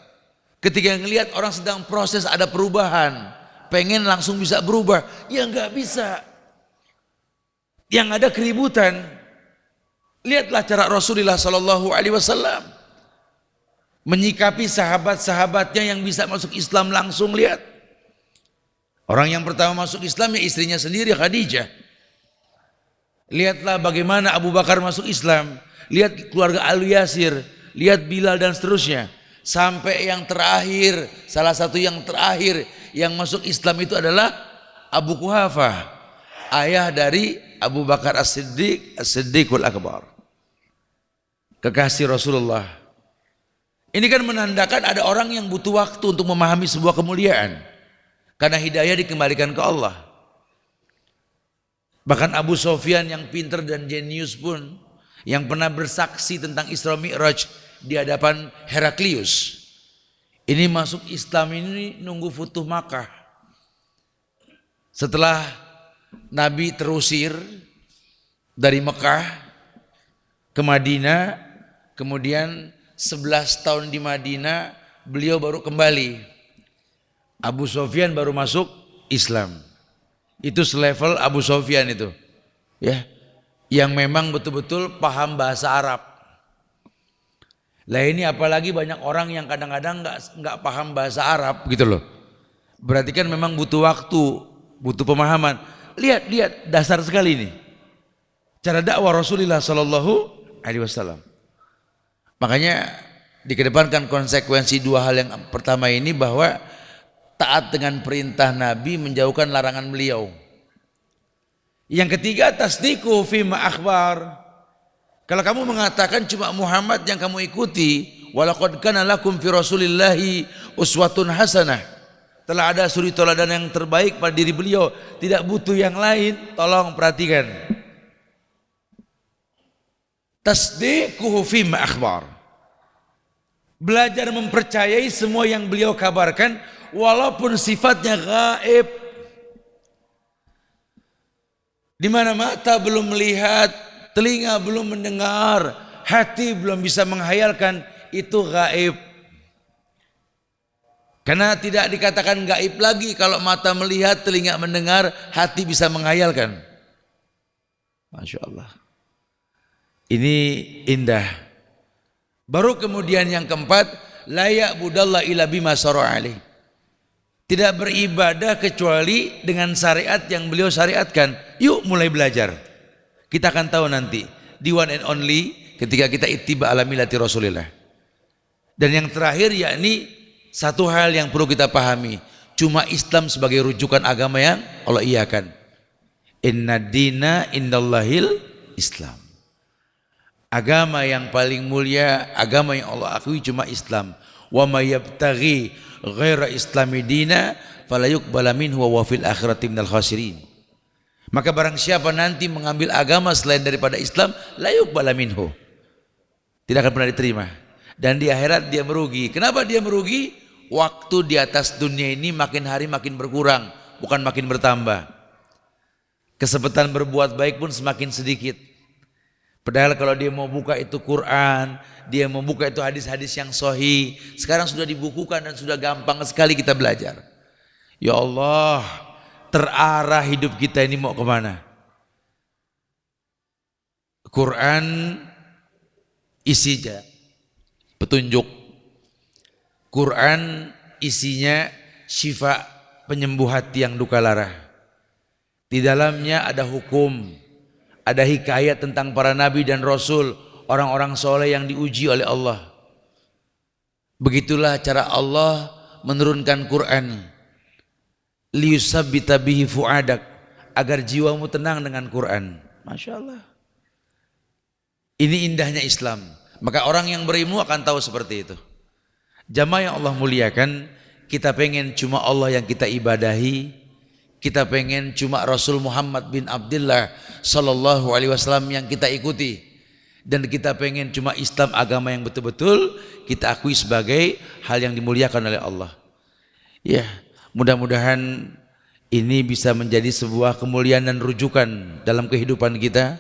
Ketika ngelihat orang sedang proses ada perubahan, pengen langsung bisa berubah, ya nggak bisa. Yang ada keributan. Lihatlah cara Rasulullah Sallallahu Alaihi Wasallam menyikapi sahabat-sahabatnya yang bisa masuk Islam langsung. Lihat, orang yang pertama masuk Islam ya istrinya sendiri, Khadijah. Lihatlah bagaimana Abu Bakar masuk Islam. Lihat keluarga Al-Yasir, lihat Bilal dan seterusnya. Sampai yang terakhir, salah satu yang terakhir yang masuk Islam itu adalah Abu Quhafah, ayah dari Abu Bakar As-Siddiq, As-Siddiqul Akbar, kekasih Rasulullah. Ini kan menandakan ada orang yang butuh waktu untuk memahami sebuah kemuliaan, karena hidayah dikembalikan ke Allah. Bahkan Abu Sofyan yang pintar dan jenius pun, yang pernah bersaksi tentang Isra Mi'raj di hadapan Heraklius, ini masuk Islam ini nunggu Futuh Makkah. Setelah Nabi terusir dari Mekah ke Madinah, kemudian 11 tahun di Madinah beliau baru kembali. Abu Sofyan baru masuk Islam. Itu selevel Abu Sofyan itu, ya, yang memang betul-betul paham bahasa Arab. Lah ini apalagi banyak orang yang kadang-kadang nggak paham bahasa Arab gitu loh. Berarti kan memang butuh waktu, butuh pemahaman. Lihat dasar sekali ini cara dakwah Rasulullah Sallallahu Alaihi Wasallam. Makanya dikedepankan konsekuensi dua hal. Yang pertama ini bahwa taat dengan perintah Nabi, menjauhkan larangan beliau. Yang ketiga, tasdiqu fima akhbar. Kalau kamu mengatakan cuma Muhammad yang kamu ikuti, walaqad kana lakum fi Rasulillahi uswatun hasanah, telah ada suri teladan yang terbaik pada diri beliau, tidak butuh yang lain. Tolong perhatikan, tasdiquhu fima akhbar, belajar mempercayai semua yang beliau kabarkan walaupun sifatnya gaib, di mana mata belum melihat, telinga belum mendengar, hati belum bisa menghayalkan, itu gaib. Karena tidak dikatakan gaib lagi kalau mata melihat, telinga mendengar, hati bisa menghayalkan. Masya Allah, ini indah. Baru kemudian yang keempat, layak budallah ila bima syara'alih, tidak beribadah kecuali dengan syariat yang beliau syariatkan. Yuk mulai belajar. Kita akan tahu nanti di one and only ketika kita ittiba ala millati Rasulillah. Dan yang terakhir yakni satu hal yang perlu kita pahami, cuma Islam sebagai rujukan agama yang Allah iakan. Inna dina indallahil Islam. Agama yang paling mulia, agama yang Allah akui cuma Islam. Wa may yabtaghi ghaira islami dina fala yuqbala minhu wa fil akhirati minal khasirin. Maka barang siapa nanti mengambil agama selain daripada Islam, la yuqbala minhu, tidak akan pernah diterima, dan di akhirat dia merugi. Kenapa dia merugi? Waktu di atas dunia ini makin hari makin berkurang, bukan makin bertambah. Kesempatan berbuat baik pun semakin sedikit. Padahal kalau dia mau buka itu Quran, dia mau buka itu hadis-hadis yang sahih, sekarang sudah dibukukan dan sudah gampang sekali kita belajar. Ya Allah, terarah hidup kita ini mau kemana? Quran isinya petunjuk, Quran isinya syifa, penyembuh hati yang duka lara. Di dalamnya ada hukum, ada hikayat tentang para nabi dan rasul, orang-orang soleh yang diuji oleh Allah. Begitulah cara Allah menurunkan Quran. liyusabbita bihi fuadak, agar jiwamu tenang dengan Quran. Masya Allah. Ini indahnya Islam. Maka orang yang berilmu akan tahu seperti itu. Jamaah yang Allah muliakan, kita pengen cuma Allah yang kita ibadahi, kita pengen cuma Rasul Muhammad bin Abdullah sallallahu alaihi wasallam yang kita ikuti, dan kita pengen cuma Islam agama yang betul-betul kita akui sebagai hal yang dimuliakan oleh Allah. Ya, mudah-mudahan ini bisa menjadi sebuah kemuliaan dan rujukan dalam kehidupan kita,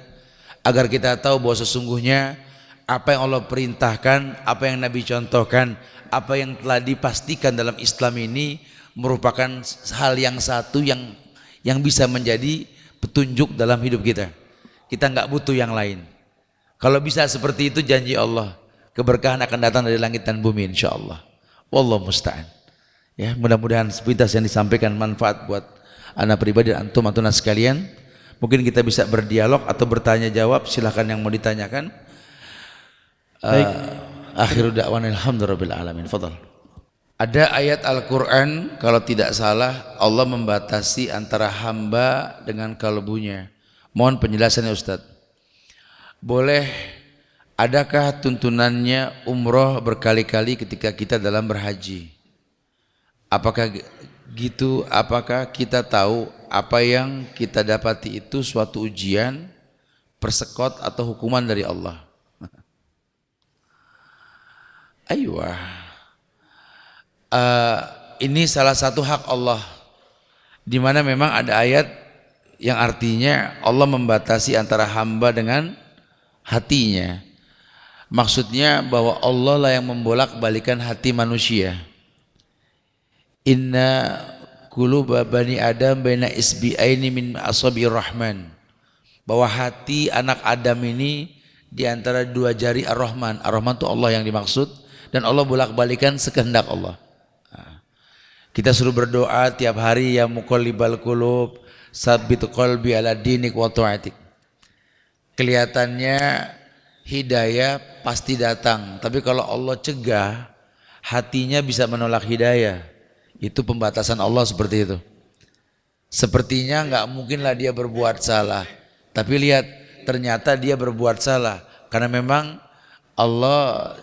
agar kita tahu bahwa sesungguhnya apa yang Allah perintahkan, apa yang Nabi contohkan, apa yang telah dipastikan dalam Islam ini merupakan hal yang satu yang bisa menjadi petunjuk dalam hidup kita. Kita nggak butuh yang lain. Kalau bisa seperti itu, janji Allah, keberkahan akan datang dari langit dan bumi insyaallah. Wallahu musta'an. Ya, mudah-mudahan sepintas yang disampaikan manfaat buat anak pribadi dan antum sekalian. Mungkin kita bisa berdialog atau bertanya jawab, silahkan yang mau ditanyakan. Baik. Akhiru da'wana alhamdulillahirabbil alamin. Fadhal. Ada ayat Al-Qur'an kalau tidak salah Allah membatasi antara hamba dengan kalbunya. Mohon penjelasannya Ustaz. Boleh, adakah tuntunannya umroh berkali-kali ketika kita dalam berhaji? Apakah gitu? Apakah kita tahu apa yang kita dapati itu suatu ujian, persekot atau hukuman dari Allah? Aiyah, ini salah satu hak Allah, di mana memang ada ayat yang artinya Allah membatasi antara hamba dengan hatinya. Maksudnya bahwa Allah lah yang membolak-balikan hati manusia. Inna quluba bani Adam baina isbi'aini min asabi'ir rahman. Bahwa hati anak Adam ini di antara dua jari Ar-Rahman. Ar-Rahman itu Allah yang dimaksud. Dan Allah bolak-balikan sekehendak Allah. Kita suruh berdoa tiap hari, ya muqallibal qulub, sabbit qalbi ala dinik wa ta'atik. Kelihatannya hidayah pasti datang, tapi kalau Allah cegah, hatinya bisa menolak hidayah. Itu pembatasan Allah seperti itu. Sepertinya nggak mungkinlah dia berbuat salah, tapi lihat ternyata dia berbuat salah karena memang Allah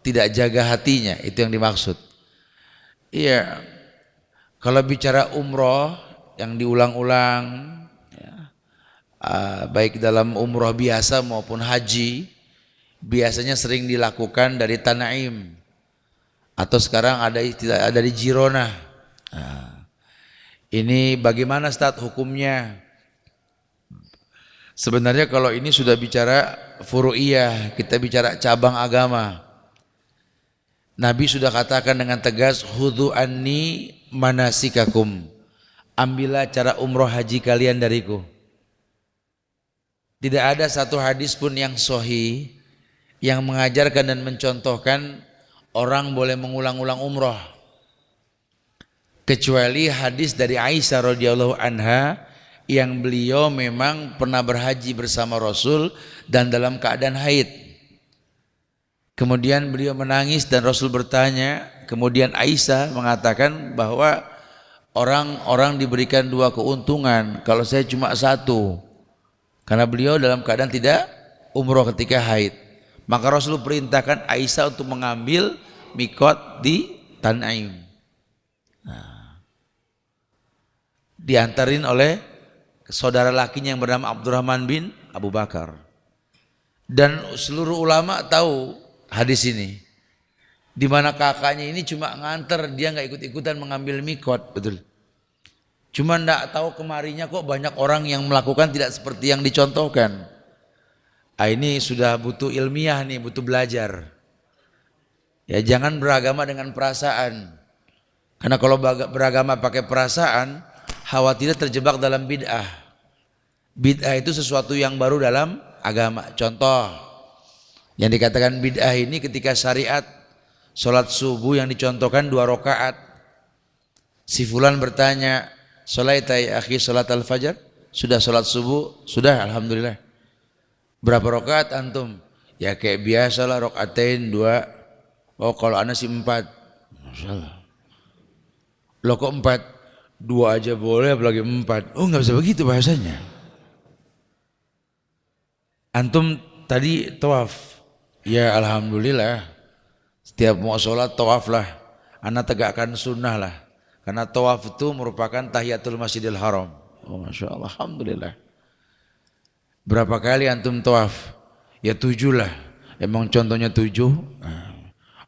tidak jaga hatinya, itu yang dimaksud. Iya, kalau bicara umroh yang diulang-ulang, ya, baik dalam umroh biasa maupun haji, biasanya sering dilakukan dari Tanaim atau sekarang ada di Jirona. Nah, ini bagaimana Ustaz hukumnya? Sebenarnya kalau ini sudah bicara furu'iyah, kita bicara cabang agama. Nabi sudah katakan dengan tegas, khudhu anni manasikakum, ambillah cara umroh haji kalian dariku. Tidak ada satu hadis pun yang sahih yang mengajarkan dan mencontohkan orang boleh mengulang-ulang umroh, kecuali hadis dari Aisyah radhiyallahu anha yang beliau memang pernah berhaji bersama Rasul dan dalam keadaan haid. Kemudian beliau menangis dan Rasul bertanya, kemudian Aisyah mengatakan bahwa orang-orang diberikan dua keuntungan, kalau saya cuma satu, karena beliau dalam keadaan tidak umroh ketika haid. Maka Rasul perintahkan Aisyah untuk mengambil mikot di Tanaim. Nah, diantarin oleh saudara lakinya yang bernama Abdurrahman bin Abu Bakar. Dan seluruh ulama tahu hadis ini, di mana kakaknya ini cuma nganter, dia nggak ikut-ikutan mengambil mikot, betul. Cuma nggak tahu kemarinya kok banyak orang yang melakukan tidak seperti yang dicontohkan. Ini sudah butuh ilmiah nih, butuh belajar. Ya jangan beragama dengan perasaan, karena kalau beragama pakai perasaan, khawatir terjebak dalam bid'ah. Bid'ah itu sesuatu yang baru dalam agama. Contoh yang dikatakan bid'ah ini ketika syariat sholat subuh yang dicontohkan 2 rakaat. Si fulan bertanya, "Sholaita ya akhi sholat al-fajr?" Sudah sholat subuh? Sudah, alhamdulillah. Berapa rakaat antum? Ya kayak biasalah, rakaatain 2. Oh kalau ana sih 4. Masyaallah. Loh kok 4? 2 aja boleh apalagi 4. Oh nggak bisa begitu bahasanya. Antum tadi tawaf. Ya alhamdulillah. Setiap mau sholat tawaf lah. Ana tegakkan sunnah lah. Karena tawaf itu merupakan tahiyatul masjidil haram. Oh Masya Allah, alhamdulillah. Berapa kali antum tawaf? Ya 7 lah. Emang contohnya 7.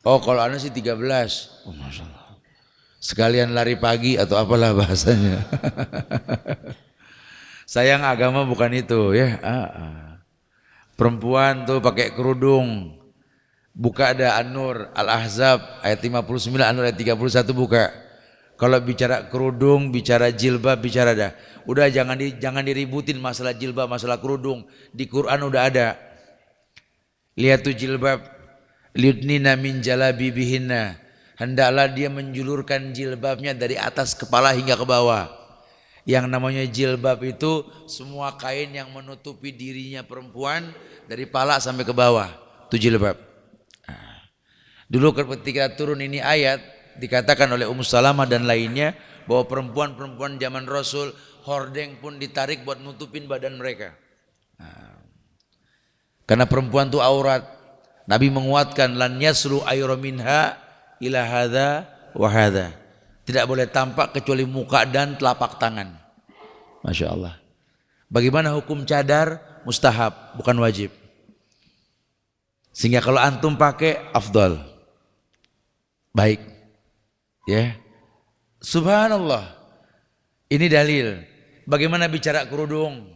Oh kalau ana sih 13. Oh Masya Allah. Sekalian lari pagi atau apalah bahasanya. Sayang agama bukan itu ya. Perempuan tuh pakai kerudung. Buka ada An-Nur Al-Ahzab ayat 59, An-Nur ayat 31 buka. Kalau bicara kerudung, bicara jilbab, bicara dah. Udah jangan diributin masalah jilbab, masalah kerudung. Di Quran udah ada. Lihat tuh jilbab. Liudnina min jalabibihinna. Hendaklah dia menjulurkan jilbabnya dari atas kepala hingga ke bawah. Yang namanya jilbab itu semua kain yang menutupi dirinya perempuan dari pala sampai ke bawah. Itu jilbab. Dulu ketika turun ini ayat dikatakan oleh Ummu Salamah dan lainnya bahwa perempuan-perempuan zaman Rasul hordeng pun ditarik buat nutupin badan mereka. Karena perempuan itu aurat. Nabi menguatkan lan yaslu ayra minha ila hadza wa hadza. Tidak boleh tampak kecuali muka dan telapak tangan. Masya Allah. Bagaimana hukum cadar? Mustahab, bukan wajib. Sehingga kalau antum pakai afdal. Baik. Ya. Subhanallah. Ini dalil. Bagaimana bicara kerudung?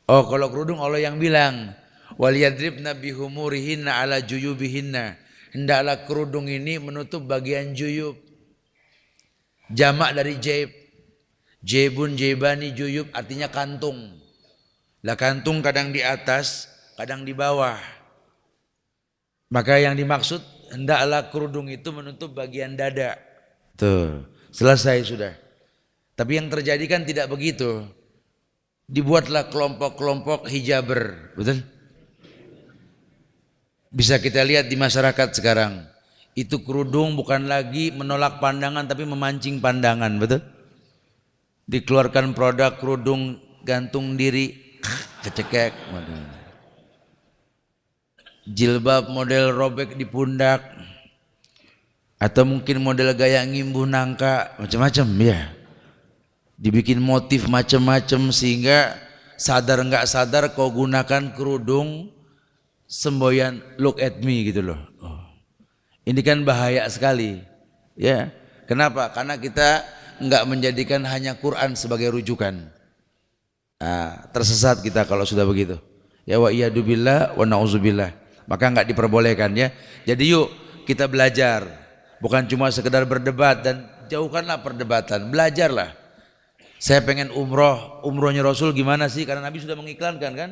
Oh, kalau kerudung Allah yang bilang, waliyadribna bihumurihinna ala juyubihinna. Hendaklah kerudung ini menutup bagian juyub. Jamak dari jaib. Jaibun, jaibani, juyub artinya kantung. Lah kantung kadang di atas, kadang di bawah. Maka yang dimaksud hendaklah kerudung itu menutup bagian dada. Tuh, selesai sudah. Tapi yang terjadi kan tidak begitu. Dibuatlah kelompok-kelompok hijaber, betul? Bisa kita lihat di masyarakat sekarang. Itu kerudung bukan lagi menolak pandangan tapi memancing pandangan, betul? Dikeluarkan produk kerudung gantung diri, kecekek. Jilbab model robek di pundak. Atau mungkin model gaya ngimbuh nangka, macam-macam ya. Dibikin motif macam-macam sehingga sadar nggak sadar kau gunakan kerudung semboyan look at me gitu loh. Oh. Ini kan bahaya sekali. Ya. Kenapa? Karena kita enggak menjadikan hanya Quran sebagai rujukan. Tersesat kita kalau sudah begitu. Ya wa iyadu billah wa na'udzubillah. Maka enggak diperbolehkan ya. Jadi yuk kita belajar. Bukan cuma sekedar berdebat dan jauhkanlah perdebatan. Belajarlah. Saya pengen umrohnya Rasul gimana sih? Karena Nabi sudah mengiklankan kan.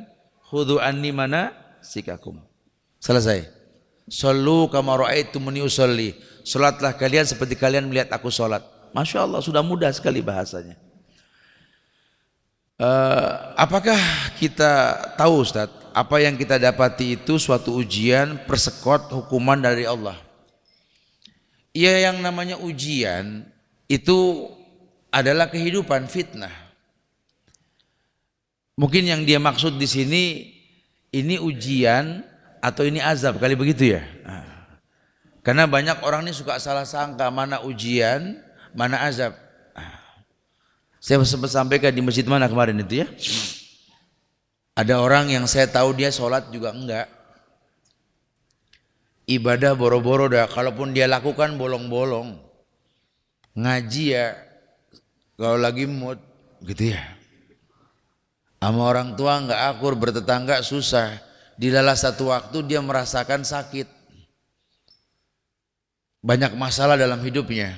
Khudhu anni mana sikakum. Selesai. Sallu kama ra'aitumuni usolli. Salatlah kalian seperti kalian melihat aku salat. Masya Allah sudah mudah sekali bahasanya. Apakah kita tahu Ustaz, apa yang kita dapati itu suatu ujian, persekot, hukuman dari Allah? Iya, yang namanya ujian itu adalah kehidupan, fitnah. Mungkin yang dia maksud di sini ini ujian atau ini azab, kali begitu ya. Karena banyak orang ini suka salah sangka mana ujian, mana azab. Saya sempat sampaikan di masjid mana kemarin itu ya. Ada orang yang saya tahu dia sholat juga enggak. Ibadah boro-boro dah, kalaupun dia lakukan bolong-bolong. Ngaji ya, kalau lagi mood gitu ya. Sama orang tua enggak akur, bertetangga susah. Dilala satu waktu dia merasakan sakit. Banyak masalah dalam hidupnya.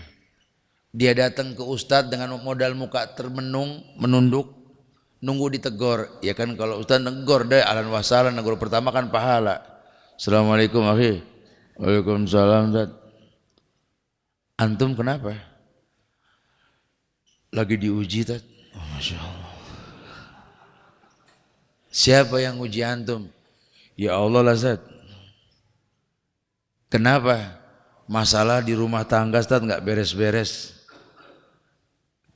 Dia datang ke ustadz dengan modal muka termenung, menunduk, nunggu ditegor. Ya kan kalau ustadz negor deh, ahlan wa sahlan, negor pertama kan pahala. Assalamualaikum akhi. Waalaikumsalam Ustaz. Antum kenapa? Lagi diuji Ustaz. Oh, Masya Allah. Siapa yang uji antum? Ya Allah lah Ustaz. Kenapa? Masalah di rumah tangga Ustaz nggak beres-beres.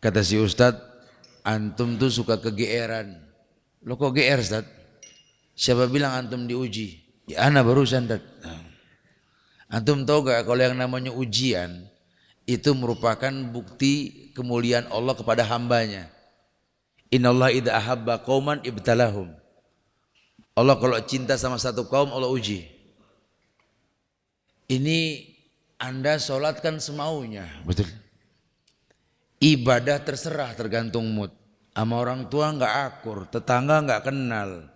Kata si Ustadz, antum tuh suka kegeeran. Lo kok GR Ustadz? Siapa bilang antum diuji? Ya ana barusan Ustadz. Antum tahu gak kalau yang namanya ujian itu merupakan bukti kemuliaan Allah kepada hambanya. Innallaha idza ahabba qauman ibtalahum. Allah kalau cinta sama satu kaum Allah uji. Ini Anda sholat kan semaunya, betul. Ibadah terserah tergantung mood. Sama orang tua nggak akur, tetangga nggak kenal.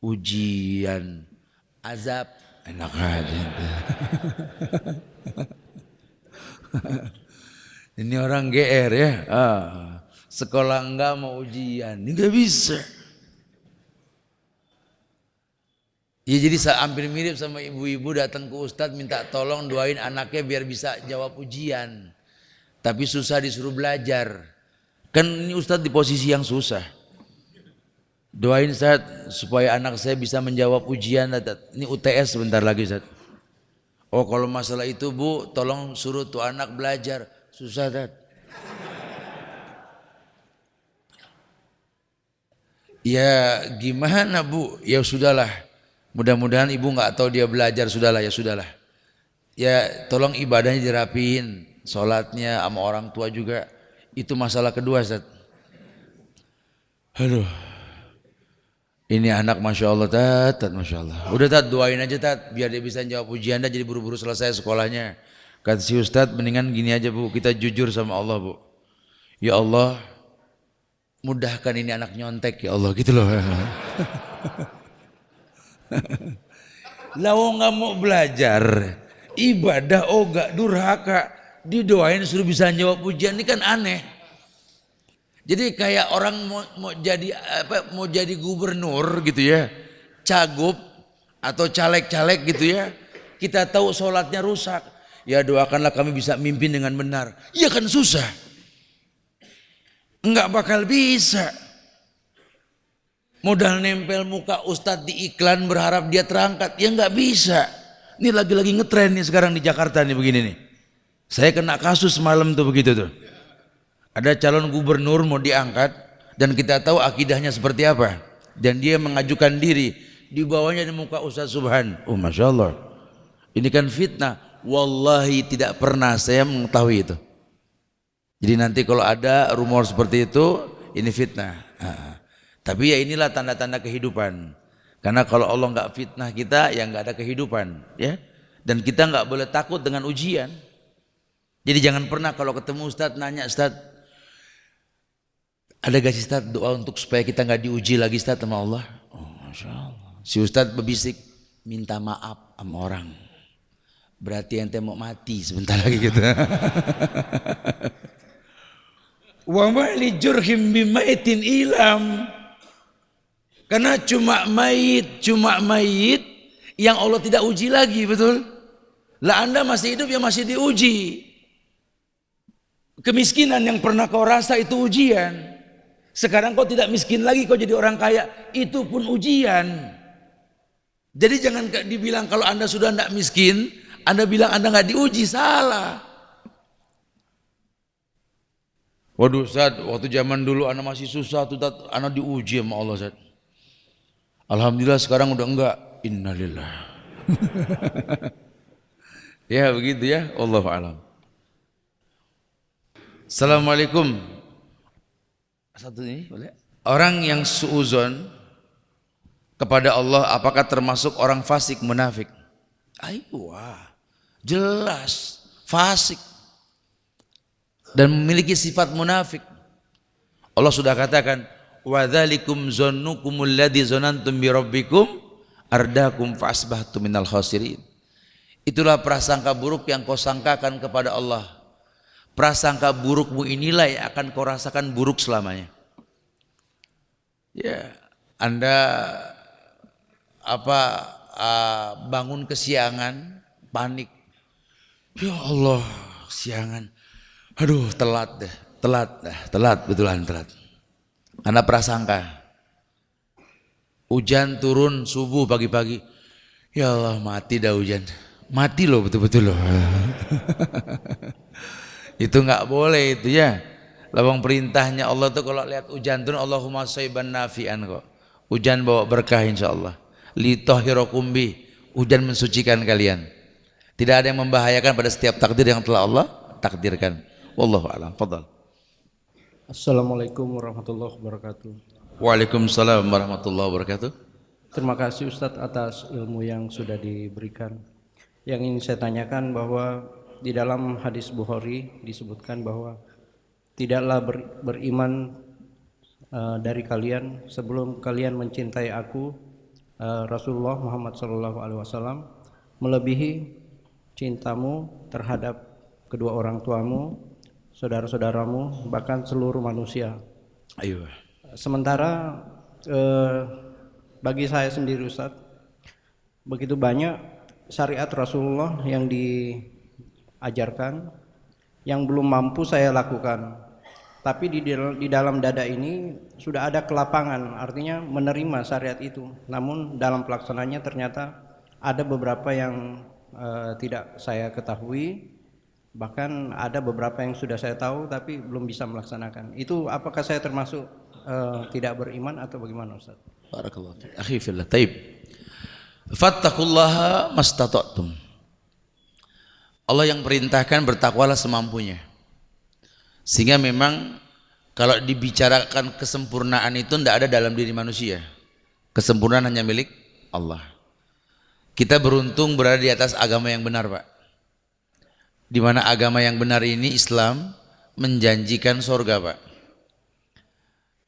Ujian, azab, enak aja. Ini orang GR ya. Sekolah enggak mau ujian, ini nggak bisa. Ya jadi hampir mirip sama ibu-ibu datang ke Ustadz minta tolong doain anaknya biar bisa jawab ujian. Tapi susah disuruh belajar. Kan ini Ustadz di posisi yang susah. Doain Ustadz supaya anak saya bisa menjawab ujian. Ini UTS sebentar lagi Ustadz. Oh kalau masalah itu Bu, tolong suruh tuh anak belajar. Susah Ustadz. Ya gimana Bu? Ya sudahlah. Mudah-mudahan ibu nggak tahu dia belajar, sudahlah ya sudahlah. Ya tolong ibadahnya dirapiin, sholatnya sama orang tua juga. Itu masalah kedua Ustaz. Aduh, ini anak Masya Allah Tat, Masya Allah. Udah Tat doain aja Tat, biar dia bisa jawab ujian dah jadi buru-buru selesai sekolahnya. Kata si Ustaz mendingan gini aja Bu, kita jujur sama Allah Bu. Ya Allah, mudahkan ini anak nyontek ya Allah gitu loh. Lah nggak mau belajar ibadah gak durhaka didoain suruh bisa jawab ujian ini kan aneh. Jadi kayak orang mau jadi gubernur gitu ya, cagup atau caleg-caleg gitu ya, kita tahu sholatnya rusak, ya doakanlah kami bisa mimpin dengan benar. Ya kan susah, nggak bakal bisa. Modal nempel muka Ustadz di iklan berharap dia terangkat, ya nggak bisa. Ini lagi-lagi ngetren nih sekarang di Jakarta nih begini nih. Saya kena kasus semalam tuh begitu tuh. Ada calon gubernur mau diangkat dan kita tahu akidahnya seperti apa. Dan dia mengajukan diri, di bawahnya di muka Ustadz Subhan. Oh Masya Allah, ini kan fitnah. Wallahi tidak pernah saya mengetahui itu. Jadi nanti kalau ada rumor seperti itu, ini fitnah. Tapi ya inilah tanda-tanda kehidupan. Karena kalau Allah nggak fitnah kita, ya nggak ada kehidupan, ya. Dan kita nggak boleh takut dengan ujian. Jadi jangan pernah kalau ketemu Ustadz nanya, Ustadz, ada gak sih Ustadz doa untuk supaya kita nggak diuji lagi Ustadz sama Allah? Oh Masya Allah. Si Ustadz berbisik, minta maaf sama orang. Berarti ente mau mati sebentar lagi gitu. Wa ma li jurhim bimaitin ilam. Karena cuma mayit yang Allah tidak uji lagi, betul? Lah Anda masih hidup ya masih diuji. Kemiskinan yang pernah kau rasa itu ujian. Sekarang kau tidak miskin lagi, kau jadi orang kaya, itu pun ujian. Jadi jangan dibilang kalau Anda sudah tidak miskin, Anda bilang Anda nggak diuji, salah. Waduh Ustaz, waktu zaman dulu Anda masih susah tuh, Anda diuji sama Allah Ustaz. Alhamdulillah sekarang udah enggak. Innalillah. Ya begitu ya, Allahu a'lam. Assalamualaikum. Satu ini boleh? Orang yang suuzon kepada Allah apakah termasuk orang fasik munafik? Wah, jelas fasik dan memiliki sifat munafik. Allah sudah katakan, wa dzalikum zannukumul ladzi zanantum bi rabbikum ardakum fa asbahtum minal khasirin. Itulah prasangka buruk yang kau sangkakan kepada Allah. Prasangka burukmu inilah yang akan kau rasakan buruk selamanya. Ya, Anda bangun kesiangan, panik. Ya Allah, kesiangan. Aduh, telat betulan telat. Karena prasangka. Hujan turun subuh pagi-pagi. Ya Allah, mati dah hujan. Mati loh, betul-betul loh. Itu nggak boleh itu ya. Lawang perintahnya Allah tuh kalau lihat hujan turun Allahumma shayban nafi'an kok. Hujan bawa berkah insyaallah. Li tahhirakum bi, hujan mensucikan kalian. Tidak ada yang membahayakan pada setiap takdir yang telah Allah takdirkan. Wallahu a'lam. Fadhal. Assalamualaikum warahmatullahi wabarakatuh. Waalaikumsalam warahmatullahi wabarakatuh. Terima kasih Ustadz atas ilmu yang sudah diberikan. Yang ingin saya tanyakan bahwa di dalam hadis Bukhari disebutkan bahwa tidaklah beriman dari kalian sebelum kalian mencintai aku Rasulullah Muhammad SAW melebihi cintamu terhadap kedua orang tuamu, saudara-saudaramu, bahkan seluruh manusia. Ayo. Sementara bagi saya sendiri Ustadz, begitu banyak syariat Rasulullah yang diajarkan yang belum mampu saya lakukan. Tapi di dalam dada ini sudah ada kelapangan, artinya menerima syariat itu. Namun dalam pelaksananya ternyata ada beberapa yang tidak saya ketahui, bahkan ada beberapa yang sudah saya tahu tapi belum bisa melaksanakan. Itu apakah saya termasuk tidak beriman atau bagaimana Ustaz? Barakallahu fiik. Akhi fillah. Taib. Fattaqullaha mastata'tum. Allah yang perintahkan bertakwalah semampunya. Sehingga memang kalau dibicarakan kesempurnaan itu tidak ada dalam diri manusia. Kesempurnaan hanya milik Allah. Kita beruntung berada di atas agama yang benar, Pak. Di mana agama yang benar ini Islam menjanjikan surga, Pak.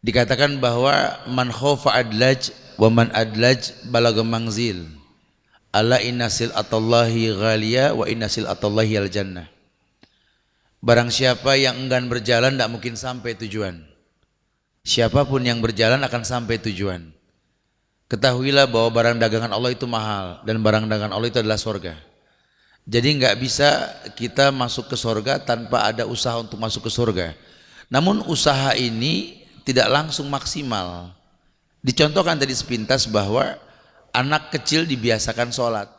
Dikatakan bahwa man khaufa adlaj wa man adlaj balagha manzil. Ala innasil atallahi ghaliya wa innasil atallahi al jannah. Barang siapa yang enggan berjalan tidak mungkin sampai tujuan. Siapapun yang berjalan akan sampai tujuan. Ketahuilah bahwa barang dagangan Allah itu mahal dan barang dagangan Allah itu adalah surga. Jadi enggak bisa kita masuk ke surga tanpa ada usaha untuk masuk ke surga. Namun usaha ini tidak langsung maksimal. Dicontohkan tadi sepintas bahwa anak kecil dibiasakan sholat.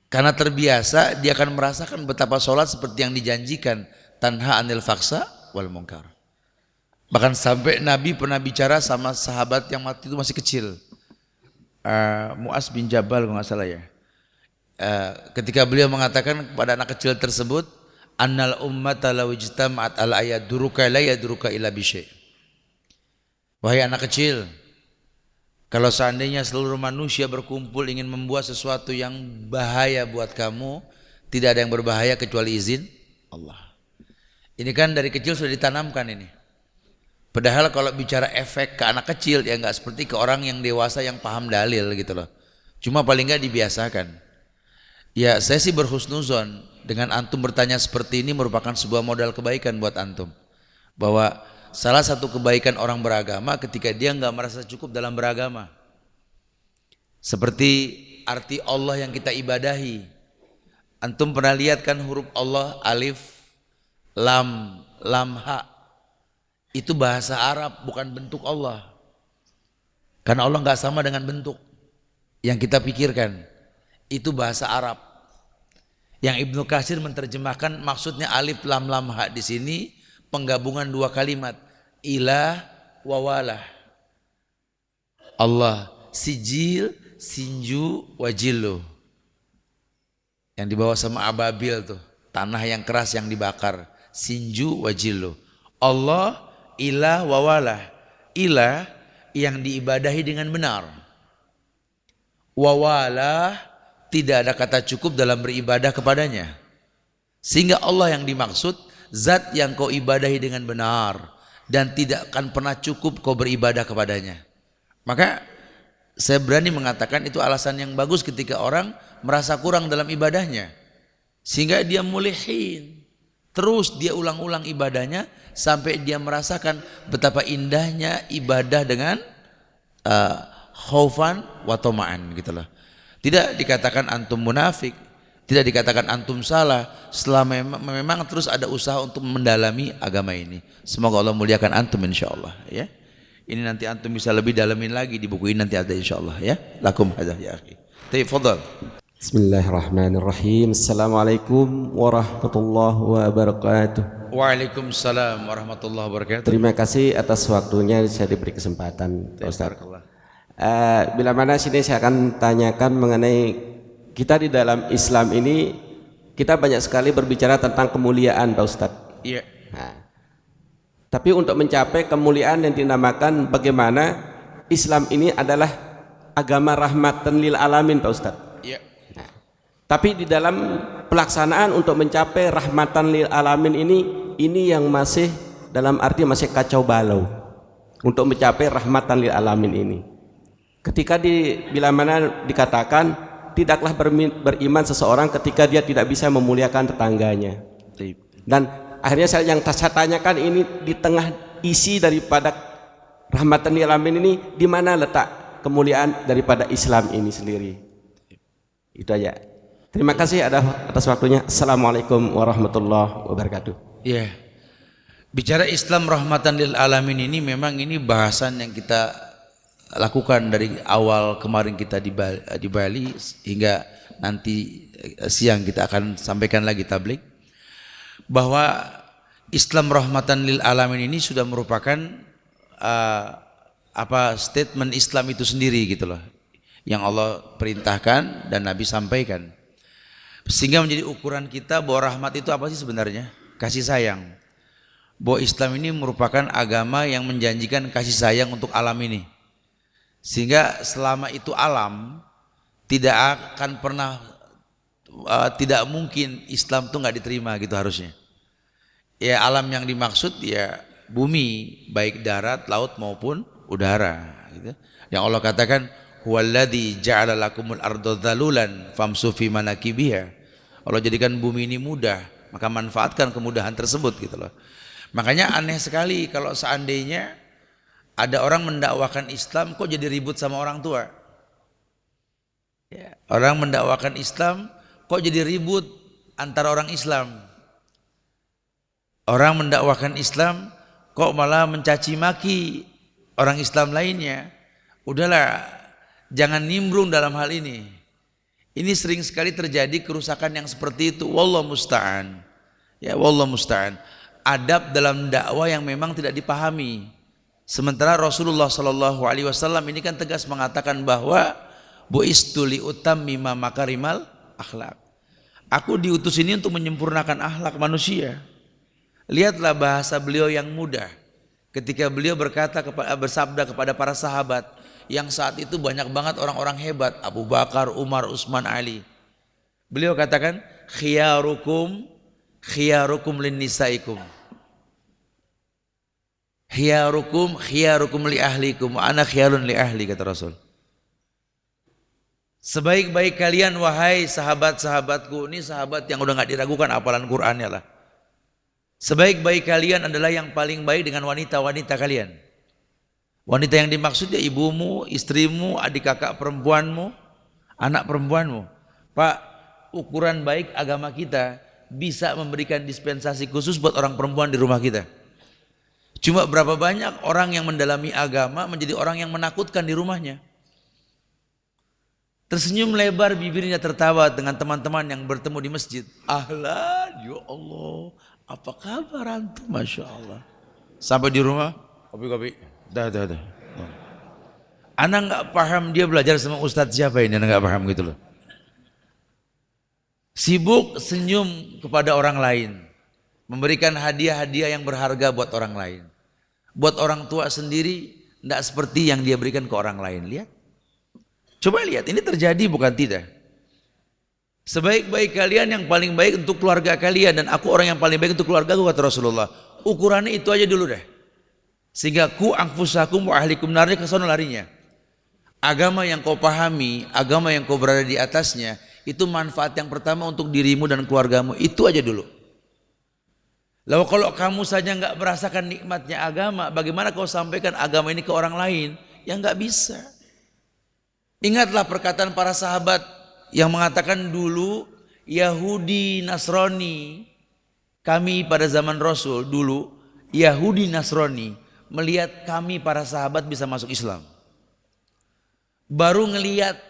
Karena terbiasa dia akan merasakan betapa sholat seperti yang dijanjikan, tanha anil faksa wal munkar. Bahkan sampai Nabi pernah bicara sama sahabat yang waktu itu masih kecil, Mu'az bin Jabal kalau nggak salah ya. Ketika beliau mengatakan kepada anak kecil tersebut, annal ummata law ijtama'at ala ayaduruka la yaduruka illa bisyai. Wahai anak kecil, kalau seandainya seluruh manusia berkumpul ingin membuat sesuatu yang bahaya buat kamu, tidak ada yang berbahaya kecuali izin Allah. Ini kan dari kecil sudah ditanamkan ini. Padahal kalau bicara efek ke anak kecil ya nggak seperti ke orang yang dewasa yang paham dalil gitu loh. Cuma paling nggak dibiasakan. Ya saya sih berhusnuzon dengan antum bertanya seperti ini merupakan sebuah modal kebaikan buat antum. Bahwa salah satu kebaikan orang beragama ketika dia nggak merasa cukup dalam beragama. Seperti arti Allah yang kita ibadahi. Antum pernah lihat kan huruf Allah alif, lam, ha. Itu bahasa Arab bukan bentuk Allah. Karena Allah nggak sama dengan bentuk yang kita pikirkan. Itu bahasa Arab. Yang Ibnu Katsir menerjemahkan maksudnya alif, lam, ha di sini penggabungan dua kalimat. Ilah wawalah. Allah sijil, sinju, wajillu. Yang dibawa sama ababil tuh, tanah yang keras yang dibakar. Sinju, wajillu. Allah ilah wawalah. Ilah yang diibadahi dengan benar. Wawalah tidak ada kata cukup dalam beribadah kepadanya. Sehingga Allah yang dimaksud zat yang kau ibadahi dengan benar. Dan tidak akan pernah cukup kau beribadah kepadanya. Maka saya berani mengatakan itu alasan yang bagus ketika orang merasa kurang dalam ibadahnya. Sehingga dia mulihin. Terus dia ulang-ulang ibadahnya sampai dia merasakan betapa indahnya ibadah dengan khaufan wa tama'an gitu loh. Tidak dikatakan antum munafik. Tidak dikatakan antum salah selama memang terus ada usaha untuk mendalami agama ini. Semoga Allah muliakan antum insyaallah ya. Ini nanti antum bisa lebih dalamin lagi di buku ini nanti ada insyaallah ya. Lakum hadah ya akhi. Tafadhal. Bismillahirrahmanirrahim. Assalamualaikum warahmatullahi wabarakatuh. Waalaikumsalam warahmatullahi wabarakatuh. Terima kasih atas waktunya saya diberi kesempatan, Pak Ustaz. Bila mana sini saya akan tanyakan mengenai kita di dalam Islam ini, kita banyak sekali berbicara tentang kemuliaan, Pak Ustaz. Iya. Nah, tapi untuk mencapai kemuliaan yang dinamakan bagaimana Islam ini adalah agama rahmatan lil alamin, Pak Ustaz. Iya. Nah, tapi di dalam pelaksanaan untuk mencapai rahmatan lil alamin ini yang masih dalam arti masih kacau balau untuk mencapai rahmatan lil alamin ini. Ketika bila mana dikatakan tidaklah beriman seseorang ketika dia tidak bisa memuliakan tetangganya. Dan akhirnya yang saya tanyakan ini di tengah isi daripada rahmatan lil alamin ini, di mana letak kemuliaan daripada Islam ini sendiri. Itu aja. Terima kasih atas waktunya. Assalamualaikum warahmatullahi wabarakatuh. Iya. Bicara Islam rahmatan lil alamin ini memang ini bahasan yang kita lakukan dari awal kemarin kita di Bali hingga nanti siang kita akan sampaikan lagi tabligh bahwa Islam rahmatan lil alamin ini sudah merupakan statement Islam itu sendiri gitu loh, yang Allah perintahkan dan Nabi sampaikan, sehingga menjadi ukuran kita bahwa rahmat itu apa sih sebenarnya? Kasih sayang. Bahwa Islam ini merupakan agama yang menjanjikan kasih sayang untuk alam ini, sehingga selama itu alam tidak akan pernah tidak mungkin Islam tuh nggak diterima gitu harusnya. Ya alam yang dimaksud ya bumi, baik darat, laut maupun udara gitu. Yang Allah katakan huwallazi ja'ala lakumul arda dzalulan famsu fi manakibiha. Allah jadikan bumi ini mudah, maka manfaatkan kemudahan tersebut gitu loh. Makanya aneh sekali kalau seandainya ada orang mendakwakan Islam kok jadi ribut sama orang tua. Ya, orang mendakwakan Islam kok jadi ribut antara orang Islam. Orang mendakwakan Islam kok malah mencaci maki orang Islam lainnya. Udahlah, jangan nimbrung dalam hal ini. Ini sering sekali terjadi kerusakan yang seperti itu. Wallahu musta'an. Ya, wallahu musta'an. Adab dalam dakwah yang memang tidak dipahami. Sementara Rasulullah SAW ini kan tegas mengatakan bahwa bu'istu li utammima makarimal akhlak. Aku diutus ini untuk menyempurnakan akhlak manusia. Lihatlah bahasa beliau yang mudah. Ketika beliau bersabda kepada para sahabat yang saat itu banyak banget orang-orang hebat, Abu Bakar, Umar, Utsman, Ali. Beliau katakan khiyarukum lin nisaikum. Khiyarukum li ahlikum wa ana khiyarun li ahli, kata Rasul. Sebaik-baik kalian wahai sahabat-sahabatku, ini sahabat yang udah gak diragukan hafalan Qur'annya lah. Sebaik-baik kalian adalah yang paling baik dengan wanita-wanita kalian. Wanita yang dimaksud ya ibumu, istrimu, adik kakak perempuanmu, anak perempuanmu. Pak, ukuran baik agama kita bisa memberikan dispensasi khusus buat orang perempuan di rumah kita. Cuma berapa banyak orang yang mendalami agama menjadi orang yang menakutkan di rumahnya. Tersenyum lebar bibirnya tertawa dengan teman-teman yang bertemu di masjid. Ahlan, ya Allah, apa kabar antum? Masya Allah. Sampai di rumah, kopi-kopi. Dah. Anak gak paham dia belajar sama ustadz siapa ini, anak gak paham gitu loh. Sibuk senyum kepada orang lain. Memberikan hadiah-hadiah yang berharga buat orang lain. Buat orang tua sendiri tidak seperti yang dia berikan ke orang lain. Lihat. Coba lihat, ini terjadi bukan tidak. Sebaik-baik kalian yang paling baik untuk keluarga kalian, dan aku orang yang paling baik untuk keluarga aku, kata Rasulullah. Ukurannya itu aja dulu deh. Sehingga ku anfusakum wa ahlikum narnya ke sana larinya. Agama yang kau pahami, agama yang kau berada di atasnya, itu manfaat yang pertama untuk dirimu dan keluargamu. Itu aja dulu. Lalu kalau kamu saja nggak merasakan nikmatnya agama, bagaimana kau sampaikan agama ini ke orang lain? Ya nggak bisa. Ingatlah perkataan para sahabat yang mengatakan dulu Yahudi Nasrani, kami pada zaman Rasul dulu Yahudi Nasrani melihat kami para sahabat bisa masuk Islam. Baru ngelihat,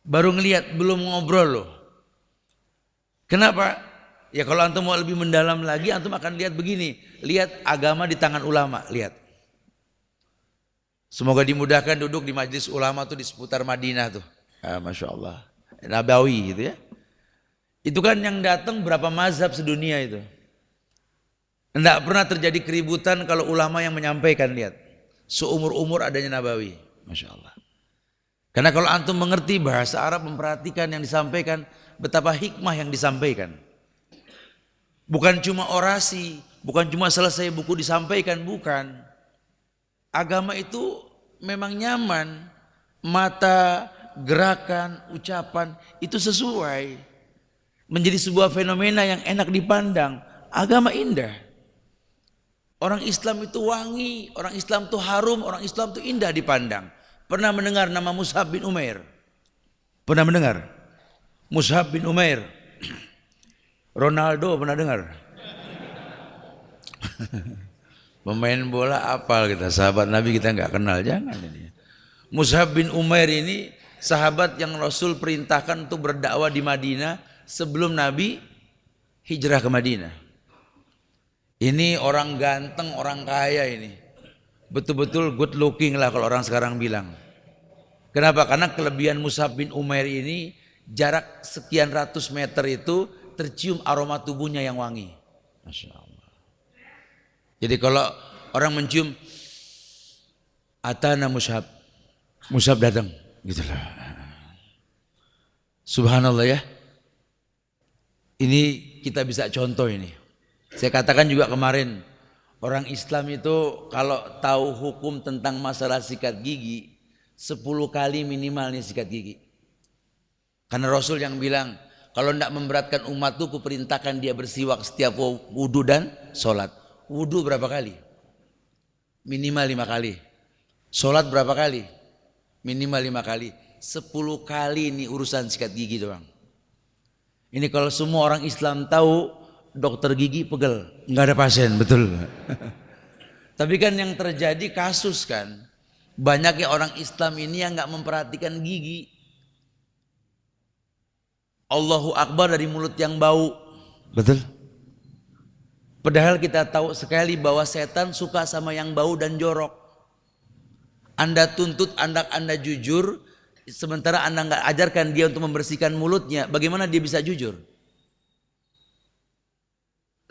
belum ngobrol loh. Kenapa? Ya kalau antum mau lebih mendalam lagi, antum akan lihat begini. Lihat agama di tangan ulama, lihat. Semoga dimudahkan duduk di majlis ulama tuh di seputar Madinah tuh. Masya Allah. Nabawi gitu ya. Itu kan yang datang berapa mazhab sedunia itu. Tidak pernah terjadi keributan kalau ulama yang menyampaikan, lihat. Seumur-umur adanya Nabawi. Masya Allah. Karena kalau antum mengerti bahasa Arab, memperhatikan yang disampaikan, betapa hikmah yang disampaikan. Bukan cuma orasi, bukan cuma selesai buku disampaikan, bukan. Agama itu memang nyaman, mata, gerakan, ucapan itu sesuai. Menjadi sebuah fenomena yang enak dipandang. Agama indah. Orang Islam itu wangi, orang Islam itu harum, orang Islam itu indah dipandang. Pernah mendengar nama Mus'ab bin Umair? Pernah mendengar? Mus'ab bin Umair. Ronaldo pernah dengar? Pemain bola apal kita, sahabat Nabi kita nggak kenal, jangan ini. Mus'ab bin Umair ini sahabat yang Rasul perintahkan untuk berdakwah di Madinah sebelum Nabi hijrah ke Madinah. Ini orang ganteng, orang kaya ini. Betul-betul good looking lah kalau orang sekarang bilang. Kenapa? Karena kelebihan Mus'ab bin Umair ini jarak sekian ratus meter itu tercium aroma tubuhnya yang wangi. Masya Allah. Jadi kalau orang mencium atana Mus'ab, Mus'ab datang, gitulah. Subhanallah ya. Ini kita bisa contoh ini. Saya katakan juga kemarin, orang Islam itu kalau tahu hukum tentang masalah sikat gigi, 10 kali minimal nih sikat gigi. Karena Rasul yang bilang, kalau tidak memberatkan umatku, kuperintahkan dia bersiwak setiap wudu dan sholat. Wudu berapa kali? Minimal 5 kali. Sholat berapa kali? Minimal 5 kali. 10 kali ini urusan sikat gigi doang. Ini kalau semua orang Islam tahu, dokter gigi pegel. Nggak ada pasien, betul. Tapi kan yang terjadi kasus kan, banyaknya orang Islam ini yang nggak memperhatikan gigi. Allahu Akbar dari mulut yang bau. Betul. Padahal kita tahu sekali bahwa setan suka sama yang bau dan jorok. Anda tuntut anak Anda jujur, sementara Anda nggak ajarkan dia untuk membersihkan mulutnya, bagaimana dia bisa jujur?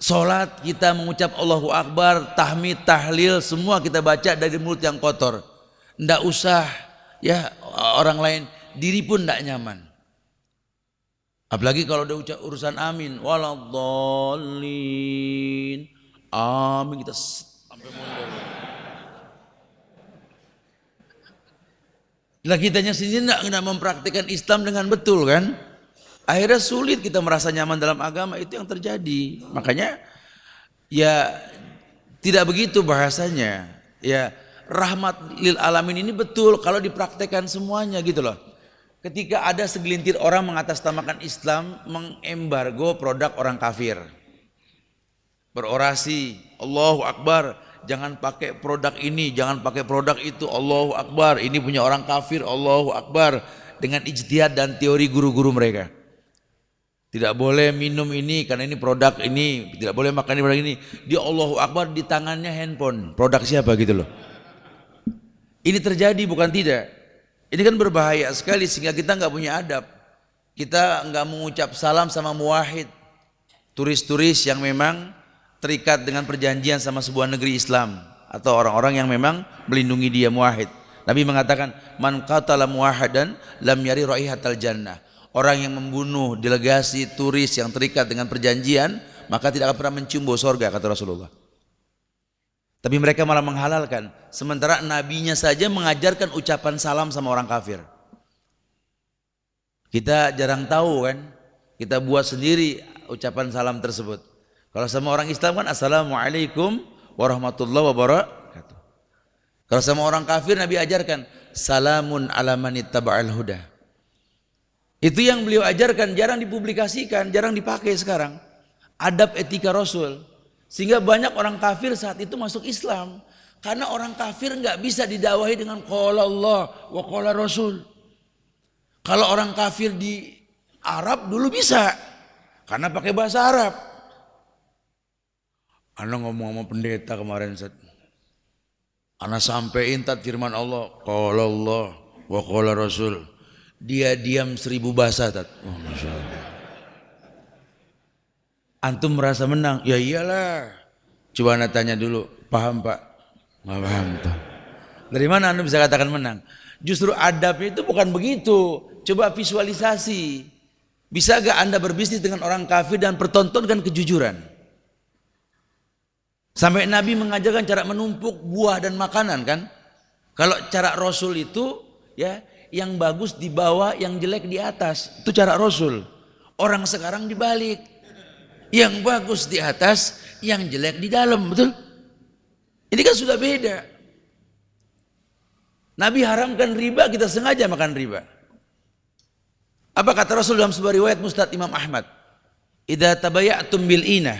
Salat kita mengucap Allahu Akbar, tahmid, tahlil, semua kita baca dari mulut yang kotor. Nggak usah ya orang lain, diri pun nggak nyaman. Apalagi kalau udah ucap urusan amin, waladhdallin, amin, kita sampai mundur. Lah kitanya sendiri tidak mempraktikkan Islam dengan betul kan? Akhirnya sulit kita merasa nyaman dalam agama, itu yang terjadi. Makanya ya tidak begitu bahasanya. Ya rahmat lil alamin ini betul kalau dipraktekkan semuanya gitu loh. Ketika ada segelintir orang mengatasnamakan Islam, mengembargo produk orang kafir. Berorasi, Allahu Akbar, jangan pakai produk ini, jangan pakai produk itu, Allahu Akbar, ini punya orang kafir, Allahu Akbar. Dengan ijtihad dan teori guru-guru mereka. Tidak boleh minum ini karena ini produk ini, tidak boleh makan ini produk ini. Dia Allahu Akbar, di tangannya handphone, produk siapa gitu loh. Ini terjadi bukan tidak. Ini kan berbahaya sekali sehingga kita nggak punya adab. Kita nggak mengucap salam sama muwahhid, turis-turis yang memang terikat dengan perjanjian sama sebuah negeri Islam atau orang-orang yang memang melindungi dia muwahhid. Nabi mengatakan, man qatala muwahhidan lam yari raihatal jannah. Orang yang membunuh delegasi turis yang terikat dengan perjanjian, maka tidak akan pernah mencium bau surga, kata Rasulullah. Tapi mereka malah menghalalkan. Sementara nabinya saja mengajarkan ucapan salam sama orang kafir. Kita jarang tahu kan. Kita buat sendiri ucapan salam tersebut. Kalau sama orang Islam kan assalamualaikum warahmatullahi wabarakatuh. Kalau sama orang kafir Nabi ajarkan salamun ala man ittaba'al huda. Itu yang beliau ajarkan, jarang dipublikasikan, jarang dipakai sekarang. Adab etika Rasul. Sehingga banyak orang kafir saat itu masuk Islam. Karena orang kafir nggak bisa didakwahi dengan qala Allah wa qala Rasul. Kalau orang kafir di Arab dulu bisa. Karena pakai bahasa Arab. Ana ngomong sama pendeta kemarin, Ustaz. Ana sampein tat firman Allah, qala Allah wa qala Rasul. Dia diam 1000 bahasa tat. Oh, Masya Allah. Antum merasa menang? Ya iyalah. Coba ana tanya dulu, paham Pak? Nggak paham tuh. Dari mana Anda bisa katakan menang? Justru adab itu bukan begitu. Coba visualisasi. Bisa gak Anda berbisnis dengan orang kafir dan pertontonkan kejujuran? Sampai Nabi mengajarkan cara menumpuk buah dan makanan kan? Kalau cara Rasul itu ya, yang bagus di bawah, yang jelek di atas. Itu cara Rasul. Orang sekarang dibalik. Yang bagus di atas, yang jelek di dalam, betul? Ini kan sudah beda. Nabi haramkan riba, kita sengaja makan riba. Apa kata Rasul dalam sebuah riwayat Musnad Imam Ahmad? Idza tabayatum bil inah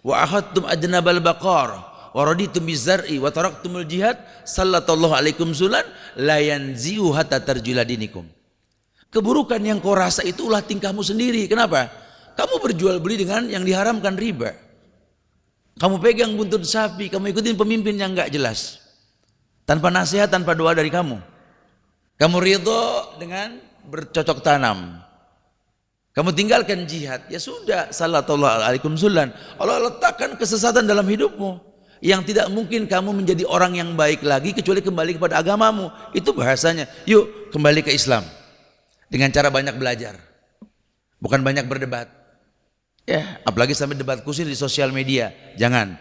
wa akhadtum ajnabal baqar wa raditum bizar'i wa taraktumul jihad sallallahu alaikum zulan la yanzi'u hatta tarjula dinikum. Keburukan yang kau rasa itu ulah tingkahmu sendiri. Kenapa? Kamu berjual beli dengan yang diharamkan riba. Kamu pegang buntut sapi, kamu ikutin pemimpin yang enggak jelas. Tanpa nasihat, tanpa doa dari kamu. Kamu ridho dengan bercocok tanam. Kamu tinggalkan jihad, ya sudah, sallallahu alaikum zulan. Allah letakkan kesesatan dalam hidupmu yang tidak mungkin kamu menjadi orang yang baik lagi kecuali kembali kepada agamamu. Itu bahasanya. Yuk kembali ke Islam dengan cara banyak belajar, bukan banyak berdebat. Ya, apalagi sampai debat kusir di sosial media. Jangan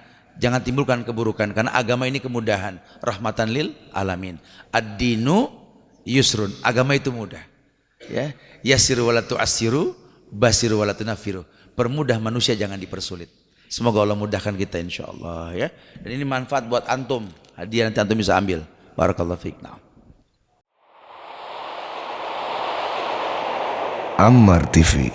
timbulkan keburukan karena agama ini kemudahan, rahmatan lil alamin. Ad-dinu yusrun, agama itu mudah. Ya, yasiru wala tu'assiru, basiru wala tunafiru. Permudah manusia, jangan dipersulit. Semoga Allah mudahkan kita insyaallah ya. Dan ini manfaat buat antum. Hadiah nanti antum bisa ambil. Barakallahu fiik. Nah. Ammar TV.